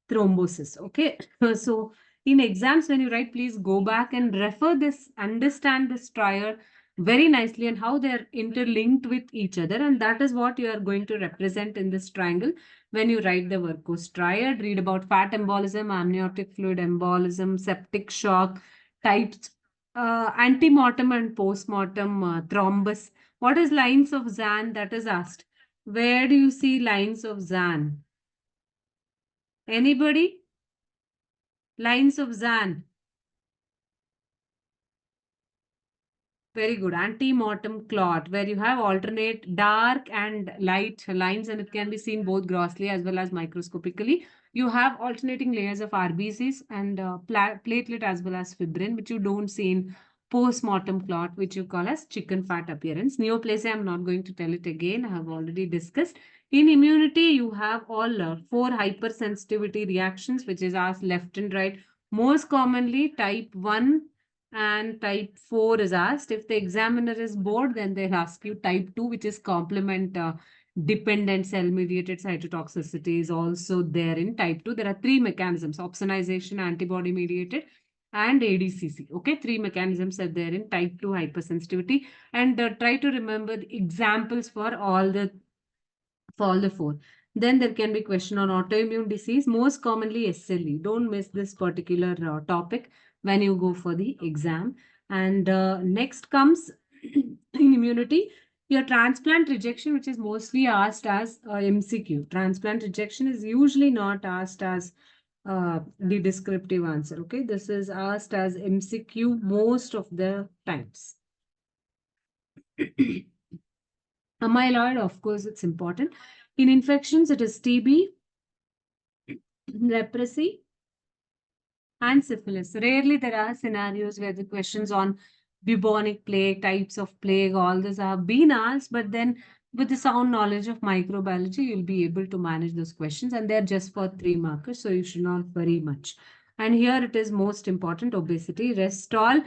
thrombosis. Okay. So in exams, when you write, please go back and refer this, understand this triad very nicely and how they're interlinked with each other. And that is what you are going to represent in this triangle when you write the Verco's triad. Read about fat embolism, amniotic fluid embolism, septic shock, types, antemortem and postmortem thrombus. What is lines of Zahn? That is asked. Where do you see lines of Zahn? Anybody? Lines of Zahn. Very good. Antemortem clot, where you have alternate dark and light lines, and it can be seen both grossly as well as microscopically. You have alternating layers of RBCs and platelet as well as fibrin, which you don't see in post-mortem clot, which you call as chicken fat appearance. Neoplasia, I'm not going to tell it again. I have already discussed. In immunity, you have all 4 hypersensitivity reactions, which is asked left and right. Most commonly, type 1 and type 4 is asked. If the examiner is bored, then they'll ask you type 2, which is complement dependent cell-mediated cytotoxicity is also there in type 2. There are 3 mechanisms: opsonization, antibody-mediated, and ADCC. Okay, 3 mechanisms are there in type 2 hypersensitivity. And try to remember the examples for all the 4. Then there can be question on autoimmune disease, most commonly SLE. Don't miss this particular topic when you go for the exam. And next comes in immunity, your transplant rejection, which is mostly asked as MCQ. Transplant rejection is usually not asked as the descriptive answer. Okay, this is asked as MCQ most of the times. Amyloid, of course, it's important. In infections, it is TB, leprosy, and syphilis. Rarely there are scenarios where the questions on bubonic plague, types of plague, all this have been asked, but then with the sound knowledge of microbiology, you'll be able to manage those questions, and they're just for 3 markers, so you should not worry much. And here it is most important: obesity. Rest all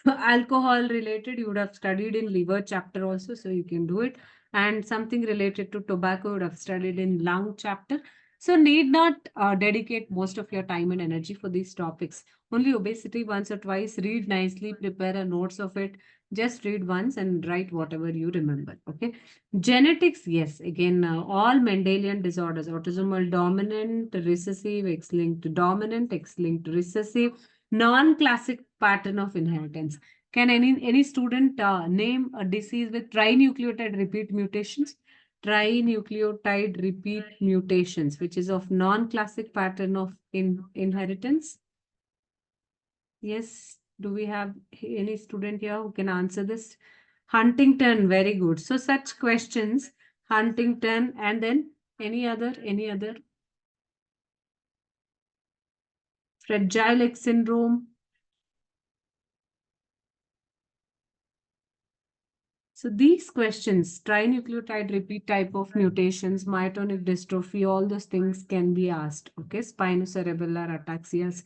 alcohol related, you would have studied in liver chapter also, so you can do it. And something related to tobacco, you would have studied in lung chapter. So need not dedicate most of your time and energy for these topics. Only obesity once or twice, read nicely, prepare a notes of it. Just read once and write whatever you remember. Okay. Genetics, yes. Again, all Mendelian disorders: autosomal dominant, recessive, X-linked dominant, X-linked recessive, non-classic pattern of inheritance. Can any student name a disease with trinucleotide repeat mutations? Trinucleotide repeat mutations, which is of non-classic pattern of inheritance. Yes, do we have any student here who can answer this? Huntington, very good. So such questions, Huntington, and then any other? Fragile X syndrome. So these questions, trinucleotide repeat type of mutations, myotonic dystrophy, all those things can be asked. Okay, spinocerebellar ataxias,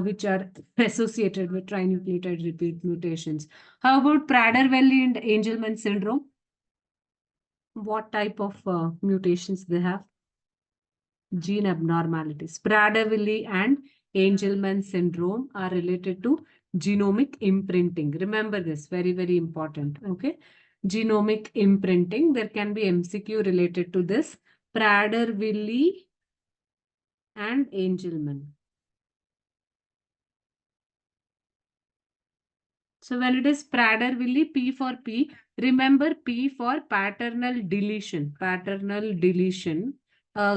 which are associated with trinucleotide repeat mutations. How about Prader-Willi and Angelman syndrome? What type of mutations they have? Gene abnormalities. Prader-Willi and Angelman syndrome are related to genomic imprinting. Remember this, very, very important. Okay. Genomic imprinting. There can be MCQ related to this. Prader-Willi and Angelman. So when it is Prader-Willi, P for P, remember P for paternal deletion. Paternal deletion.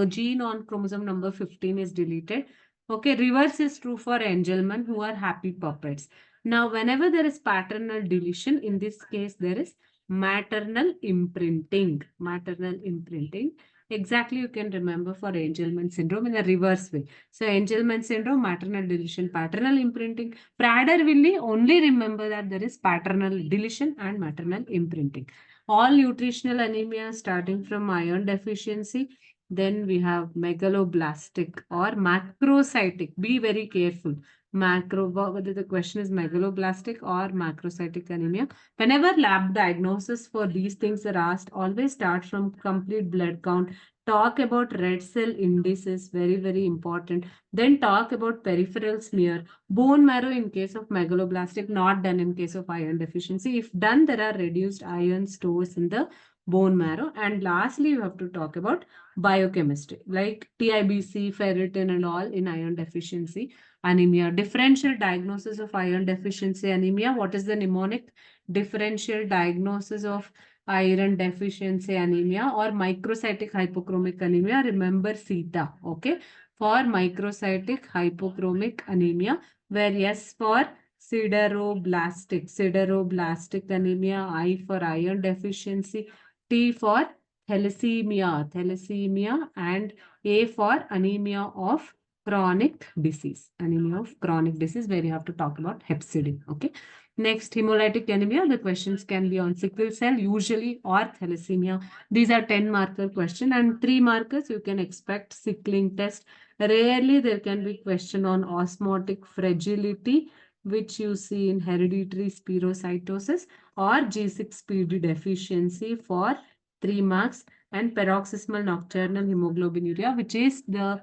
Gene on chromosome number 15 is deleted. Okay, reverse is true for Angelman, who are happy puppets. Now, whenever there is paternal deletion, in this case, there is maternal imprinting. Maternal imprinting. Exactly, you can remember for Angelman syndrome in a reverse way. So, Angelman syndrome, maternal deletion, paternal imprinting. Prader-Willi, only remember that there is paternal deletion and maternal imprinting. All nutritional anemia starting from iron deficiency. Then we have megaloblastic or macrocytic. Be very careful. Whether the question is megaloblastic or macrocytic anemia. Whenever lab diagnosis for these things are asked, always start from complete blood count. Talk about red cell indices, very, very important. Then talk about peripheral smear. Bone marrow in case of megaloblastic, not done in case of iron deficiency. If done, there are reduced iron stores in the bone marrow. And lastly, you have to talk about biochemistry like TIBC, ferritin and all in iron deficiency anemia. Differential diagnosis of iron deficiency anemia. What is the mnemonic? Differential diagnosis of iron deficiency anemia or microcytic hypochromic anemia. Remember CETA, okay? For microcytic hypochromic anemia, where S for sideroblastic anemia, I for iron deficiency, T for thalassemia, and A for anemia of chronic disease. Anemia of chronic disease, where you have to talk about hepcidin, okay? Next, hemolytic anemia. The questions can be on sickle cell, usually, or thalassemia. These are 10 marker question and 3 markers. You can expect sickling test. Rarely there can be question on osmotic fragility, which you see in hereditary spherocytosis or G6PD deficiency for 3 marks, and paroxysmal nocturnal hemoglobinuria, which is the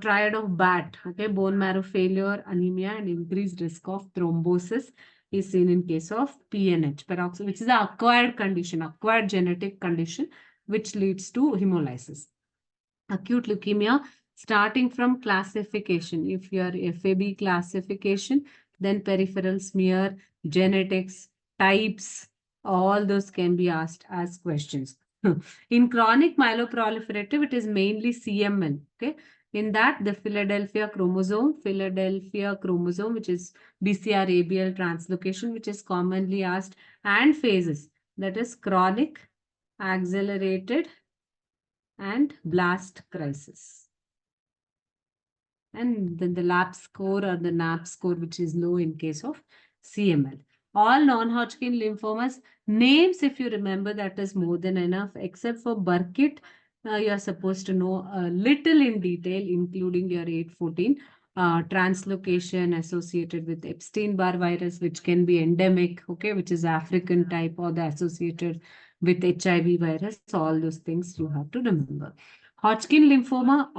triad of BAT, okay, bone marrow failure, anemia, and increased risk of thrombosis is seen in case of PNH, which is an acquired condition, acquired genetic condition, which leads to hemolysis. Acute leukemia, starting from classification. If you are FAB classification, then peripheral smear, genetics, types, all those can be asked as questions. In chronic myeloproliferative, it is mainly CML. Okay. In that, the Philadelphia chromosome, which is BCR ABL translocation, which is commonly asked, and phases. That is chronic, accelerated, and blast crisis. And then the lab score or the NAP score, which is low in case of CML. All non-Hodgkin lymphomas, names, if you remember, that is more than enough, except for Burkitt, you are supposed to know a little in detail, including your 814 translocation associated with Epstein-Barr virus, which can be endemic, okay, which is African type, or the associated with HIV virus. All those things you have to remember. Hodgkin lymphoma,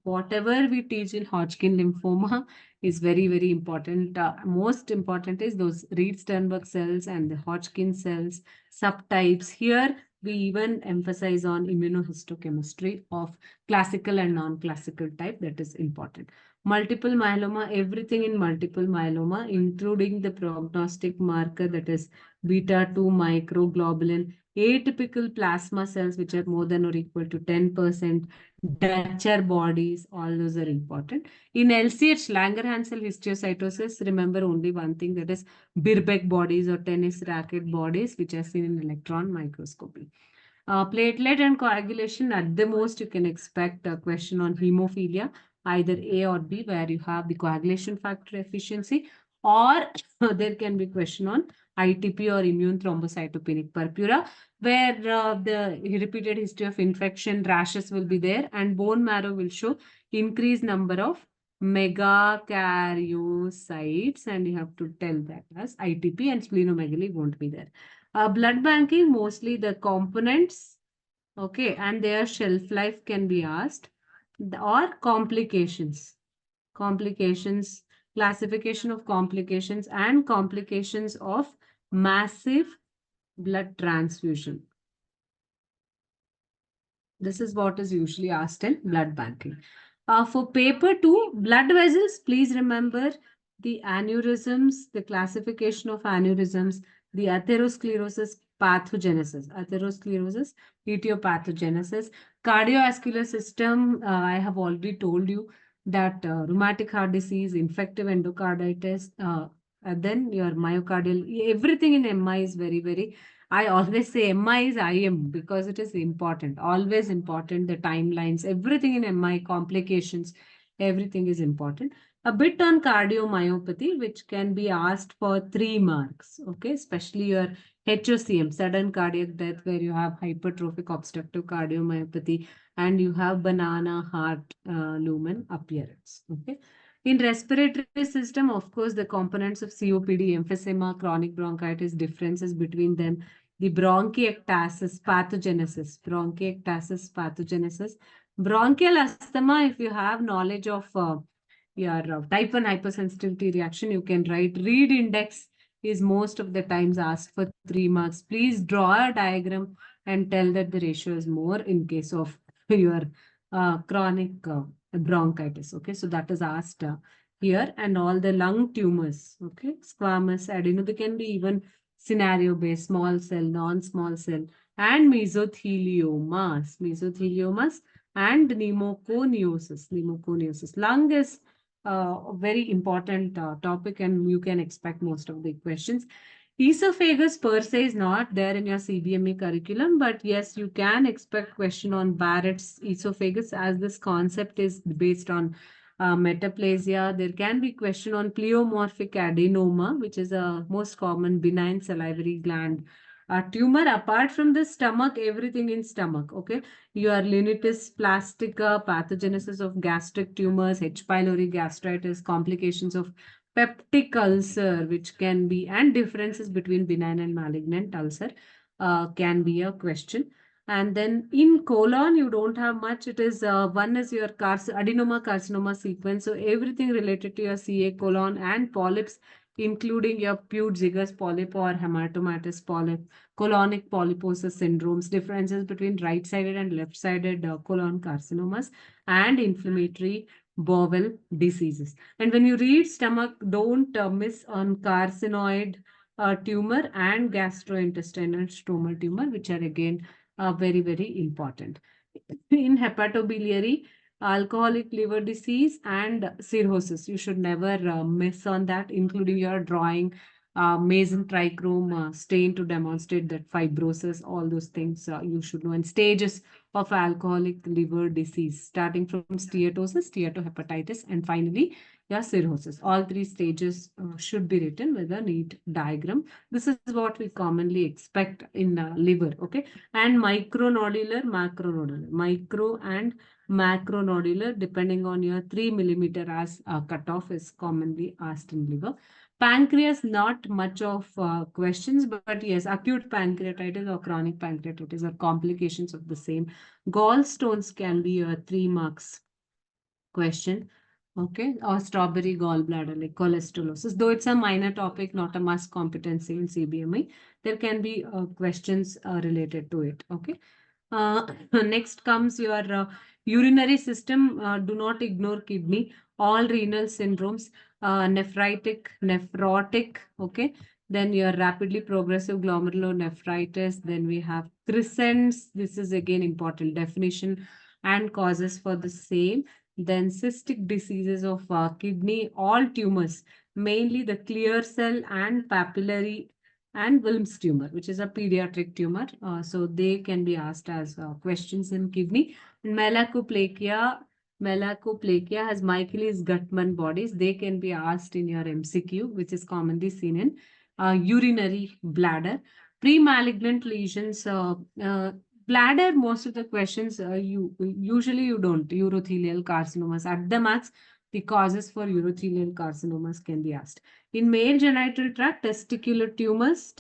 whatever we teach in Hodgkin lymphoma is very, very important. Most important is those Reed-Sternberg cells and the Hodgkin cells, subtypes. Here, we even emphasize on immunohistochemistry of classical and non-classical type. That is important. Multiple myeloma, everything in multiple myeloma, including the prognostic marker, that is beta-2 microglobulin, atypical plasma cells, which are more than or equal to 10%, Dutcher bodies, all those are important. In LCH, Langerhans histiocytosis, remember only one thing, that is Birbeck bodies or tennis racket bodies, which are seen in electron microscopy. Platelet and coagulation, at the most, you can expect a question on hemophilia, either A or B, where you have the coagulation factor efficiency, or there can be question on ITP or immune thrombocytopenic purpura, where the repeated history of infection, rashes will be there, and bone marrow will show increased number of megakaryocytes, and you have to tell that as ITP, and splenomegaly won't be there. Blood banking, mostly the components Okay, and their shelf life can be asked, or complications. Complications, classification of complications, and complications of massive blood transfusion. This is what is usually asked in blood banking. For paper two, blood vessels, please remember the aneurysms, the classification of aneurysms, the atherosclerosis pathogenesis, etiopathogenesis, cardiovascular system. I have already told you that rheumatic heart disease, infective endocarditis, and then your myocardial, everything in MI is very, very, I always say MI is IM because it is important, always important. The timelines, everything in MI, complications, everything is important. A bit on cardiomyopathy, which can be asked for 3 marks. Okay, especially your HOCM, sudden cardiac death, where you have hypertrophic obstructive cardiomyopathy and you have banana heart lumen appearance. Okay. In respiratory system, of course, the components of COPD, emphysema, chronic bronchitis, differences between them, the bronchiectasis pathogenesis, bronchial asthma. If you have knowledge of your type 1 hypersensitivity reaction, you can write. Read index is most of the times asked for 3 marks. Please draw a diagram and tell that the ratio is more in case of your chronic bronchitis. Okay, so that is asked here. And all the lung tumors, okay, squamous, adeno, they can be even scenario based, small cell, non-small cell, and mesotheliomas, and pneumoconiosis. Lung is a very important topic, and you can expect most of the questions. Esophagus per se is not there in your CBME curriculum, but yes, you can expect question on Barrett's esophagus, as this concept is based on metaplasia. There can be question on pleomorphic adenoma, which is a most common benign salivary gland tumor. Apart from the stomach, everything in stomach. Okay, your Linitis plastica, pathogenesis of gastric tumors, H. pylori gastritis, complications of peptic ulcer, which can be, and differences between benign and malignant ulcer can be a question. And then in colon, you don't have much. It is one is your adenoma carcinoma sequence. So everything related to your CA colon and polyps, including your Peutz-Jeghers polyp or hematomatous polyp, colonic polyposis syndromes, differences between right-sided and left-sided colon carcinomas, and inflammatory bowel diseases. And when you read stomach, don't miss on carcinoid tumor and gastrointestinal stromal tumor, which are again very, very important. In hepatobiliary, alcoholic liver disease and cirrhosis, you should never miss on that, including your drawing Mason trichrome stain to demonstrate that fibrosis, all those things you should know. And stages of alcoholic liver disease, starting from steatosis, steatohepatitis, and finally your cirrhosis. All 3 stages should be written with a neat diagram. This is what we commonly expect in liver. Okay, and micro and macronodular, depending on your 3 mm as cutoff, is commonly asked in liver. Pancreas, not much of questions, but yes, acute pancreatitis or chronic pancreatitis are complications of the same. Gallstones can be a 3 marks question. Okay, or strawberry gallbladder, like cholesterosis. Though it's a minor topic, not a must competency in CBMI, there can be questions related to it. Okay. Next comes your urinary system. Do not ignore kidney. All renal syndromes, nephrotic. Okay. Then your rapidly progressive glomerulonephritis. Then we have crescents. This is again important definition and causes for the same. Then cystic diseases of kidney, all tumors, mainly the clear cell and papillary and Wilms tumor, which is a pediatric tumor. So they can be asked as questions in kidney. Malakoplakia has Michaelis-Guttman bodies. They can be asked in your MCQ, which is commonly seen in urinary bladder. Pre-malignant lesions, bladder, most of the questions you usually you don't. Urothelial carcinomas at the max, the causes for urothelial carcinomas can be asked. In male genital tract, testicular tumors,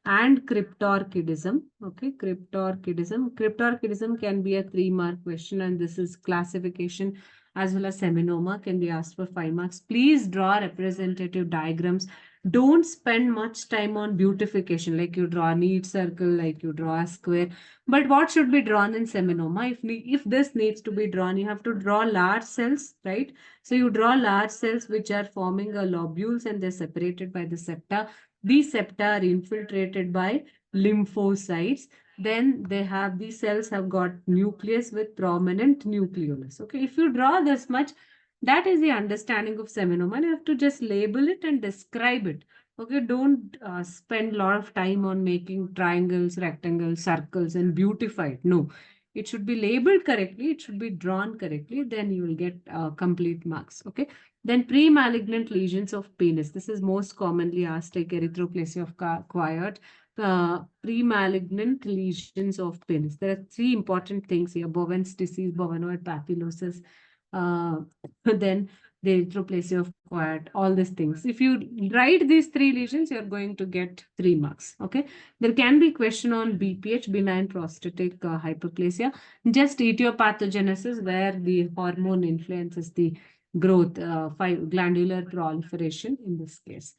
and cryptorchidism. Okay, cryptorchidism. Cryptorchidism can be a 3-mark question, and this is classification as well as seminoma can be asked for 5 marks. Please draw representative diagrams. Don't spend much time on beautification, like you draw a neat circle, like you draw a square. But what should be drawn in seminoma? If this needs to be drawn, you have to draw large cells, right? So you draw large cells which are forming a lobules and they're separated by the septa. These septa are infiltrated by lymphocytes. Then they have these cells have got nucleus with prominent nucleolus. Okay, if you draw this much, that is the understanding of seminoma. You have to just label it and describe it. Okay, don't spend a lot of time on making triangles, rectangles, circles, and beautify it. No, it should be labeled correctly. It should be drawn correctly. Then you will get complete marks. Okay. Then pre-malignant lesions of penis. This is most commonly asked, like erythroplasia of quiet. Pre-malignant lesions of penis. There are 3 important things here: Bowen's disease, Bovenoid papulosis, uh, then the erythroplasia of quiet, all these things. If you write these 3 lesions, you're going to get 3 marks. Okay. There can be question on BPH, benign prostatic hyperplasia, just etiopathogenesis, where the hormone influences the growth, glandular proliferation in this case.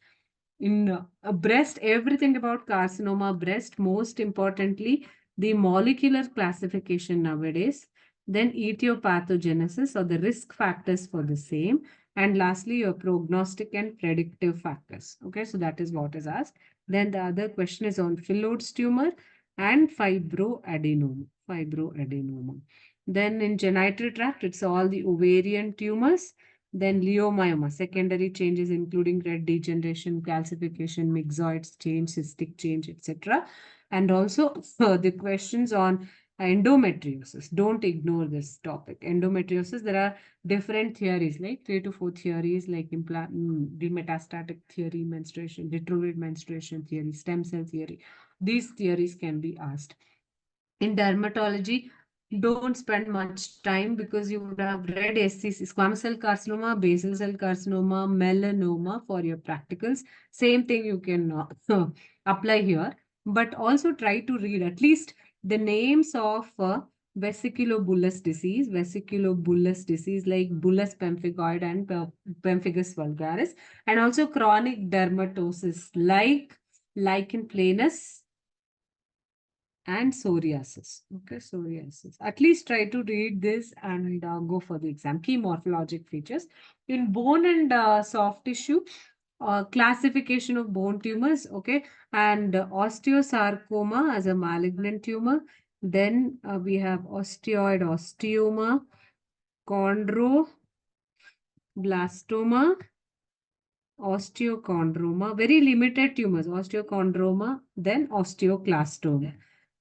In breast, everything about carcinoma breast, most importantly, the molecular classification nowadays, then etiopathogenesis or the risk factors for the same, and lastly, your prognostic and predictive factors. Okay, so that is what is asked. Then the other question is on Phyllodes tumor and fibroadenoma. Fibroadenoma. Then in genital tract, it's all the ovarian tumors. Then leiomyoma, secondary changes including red degeneration, calcification, myxoids change, cystic change, etc. And also the questions on endometriosis. Don't ignore this topic. Endometriosis, there are different theories, like 3 to 4 theories, like the metastatic theory, menstruation, retrograde menstruation theory, stem cell theory. These theories can be asked. In dermatology, don't spend much time because you would have read SCC, squamous cell carcinoma, basal cell carcinoma, melanoma for your practicals. Same thing you can apply here, but also try to read at least the names of vesiculobullous disease like bullous pemphigoid and pemphigus vulgaris, and also chronic dermatosis like lichen planus and psoriasis. Okay, psoriasis. At least try to read this and go for the exam. Key morphologic features. In bone and soft tissue, classification of bone tumors, okay, and osteosarcoma as a malignant tumor. Then we have osteoid osteoma, chondroblastoma, osteochondroma, very limited tumors, osteochondroma, then osteoclastoma.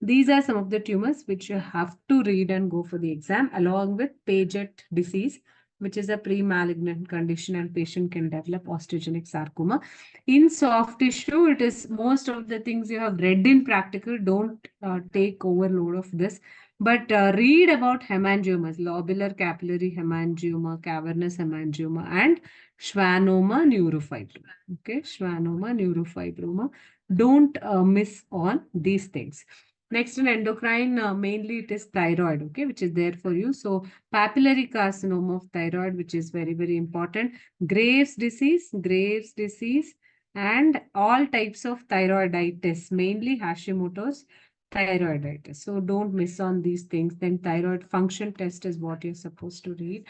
These are some of the tumors which you have to read and go for the exam, along with Paget disease, which is a pre-malignant condition and patient can develop osteogenic sarcoma. In soft tissue, it is most of the things you have read in practical. Don't take overload of this. But read about hemangiomas, lobular capillary hemangioma, cavernous hemangioma, and schwannoma neurofibroma. Okay, schwannoma neurofibroma. Don't miss on these things. Next in endocrine, mainly it is thyroid, okay, which is there for you. So papillary carcinoma of thyroid, which is very, very important. Graves disease, and all types of thyroiditis, mainly Hashimoto's thyroiditis. So don't miss on these things. Then thyroid function test is what you're supposed to read.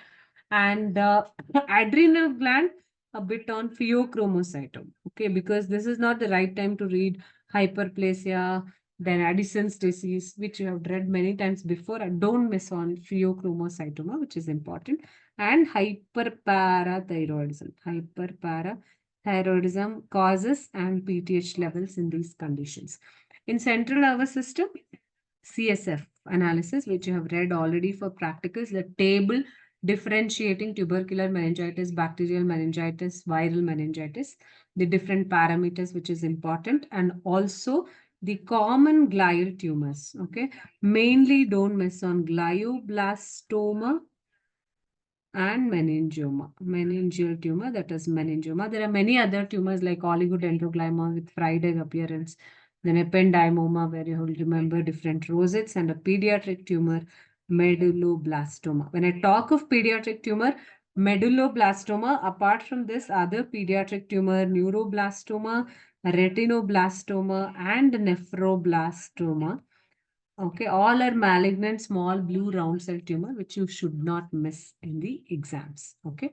And adrenal gland, a bit on pheochromocytome. Okay, because this is not the right time to read hyperplasia, then Addison's disease, which you have read many times before. And don't miss on pheochromocytoma, which is important. And hyperparathyroidism. Hyperparathyroidism causes and PTH levels in these conditions. In central nervous system, CSF analysis, which you have read already for practicals, the table differentiating tubercular meningitis, bacterial meningitis, viral meningitis, the different parameters, which is important, and also the common glial tumors. Okay, mainly don't miss on glioblastoma and meningeal tumor, that is meningioma. There are many other tumors like oligodendroglioma with fried egg appearance, Then ependymoma, where you will remember different rosettes, and a pediatric tumor, medulloblastoma. When I talk of pediatric tumor, medulloblastoma, apart from this, other pediatric tumor, neuroblastoma, retinoblastoma, and nephroblastoma. Okay, all are malignant small blue round cell tumor, which you should not miss in the exams. Okay.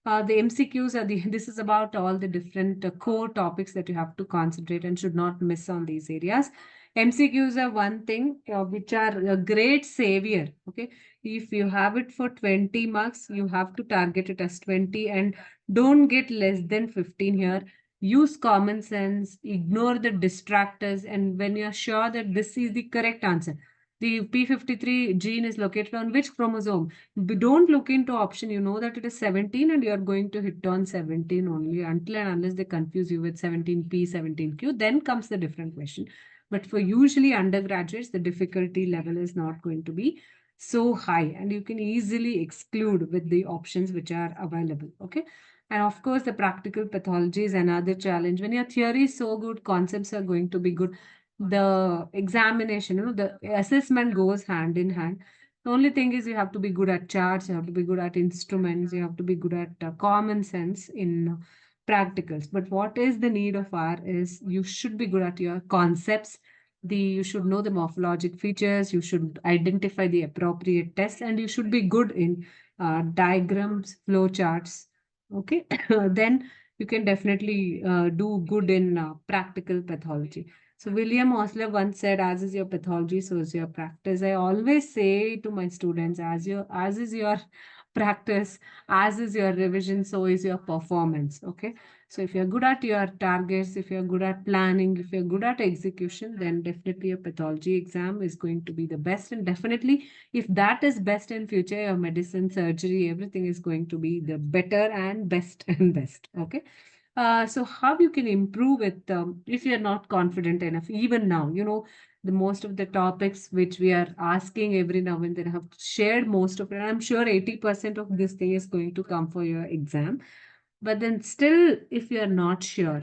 The MCQs are this is about all the different core topics that you have to concentrate and should not miss on these areas. MCQs are one thing which are a great savior. Okay. If you have it for 20 marks, you have to target it as 20 and don't get less than 15 here. Use common sense, ignore the distractors, and when you're sure that this is the correct answer, the P53 gene is located on which chromosome? Don't look into option. You know that it is 17 and you are going to hit on 17 only until and unless they confuse you with 17P, 17Q, then comes the different question. But for usually undergraduates, the difficulty level is not going to be so high and you can easily exclude with the options which are available. Okay. And of course, the practical pathology is another challenge. When your theory is so good, concepts are going to be good. The examination, the assessment goes hand in hand. The only thing is you have to be good at charts, you have to be good at instruments, you have to be good at common sense in practicals. But what is the need of R is you should be good at your concepts. You should know the morphologic features, you should identify the appropriate tests, and you should be good in diagrams, flow charts. Okay, then you can definitely do good in practical pathology. So William Osler once said, "As is your pathology, so is your practice." I always say to my students, as is your practice, as is your revision, so is your performance. Okay. So if you're good at your targets, if you're good at planning, if you're good at execution, then definitely a pathology exam is going to be the best. And definitely, if that is best in future, your medicine, surgery, everything is going to be the better and best and best. Okay. So how you can improve it if you're not confident enough, even now, the most of the topics which we are asking every now and then have shared most of it. I'm sure 80% of this thing is going to come for your exam. But then still, if you're not sure,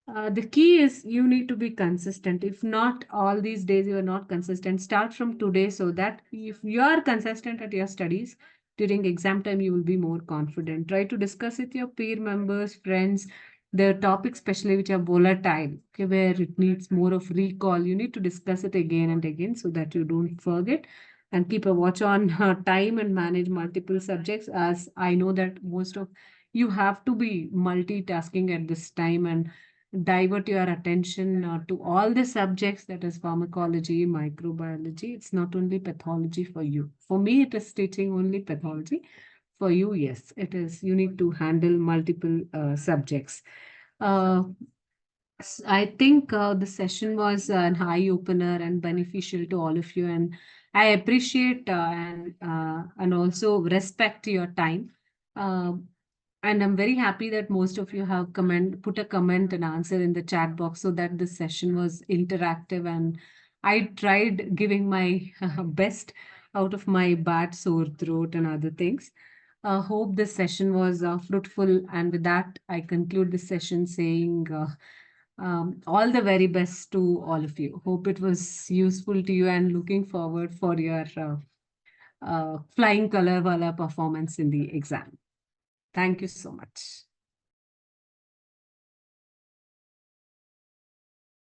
the key is you need to be consistent. If not, all these days you are not consistent, start from today so that if you are consistent at your studies, during exam time, you will be more confident. Try to discuss with your peer members, friends, the topics, especially which are volatile, okay, where it needs more of recall. You need to discuss it again and again so that you don't forget and keep a watch on time and manage multiple subjects. As I know that most of you have to be multitasking at this time and divert your attention to all the subjects, that is pharmacology, microbiology. It's not only pathology for you. For me, it is teaching only pathology. For you, yes, it is. You need to handle multiple subjects. Uh, I think the session was an eye opener and beneficial to all of you, and I appreciate and also respect your time. Um and I'm very happy that most of you have put a comment and answer in the chat box so that this session was interactive. And I tried giving my best out of my bad sore throat and other things. Hope this session was fruitful. And with that, I conclude this session saying all the very best to all of you. Hope it was useful to you and looking forward for your flying color wala performance in the exam. Thank you so much.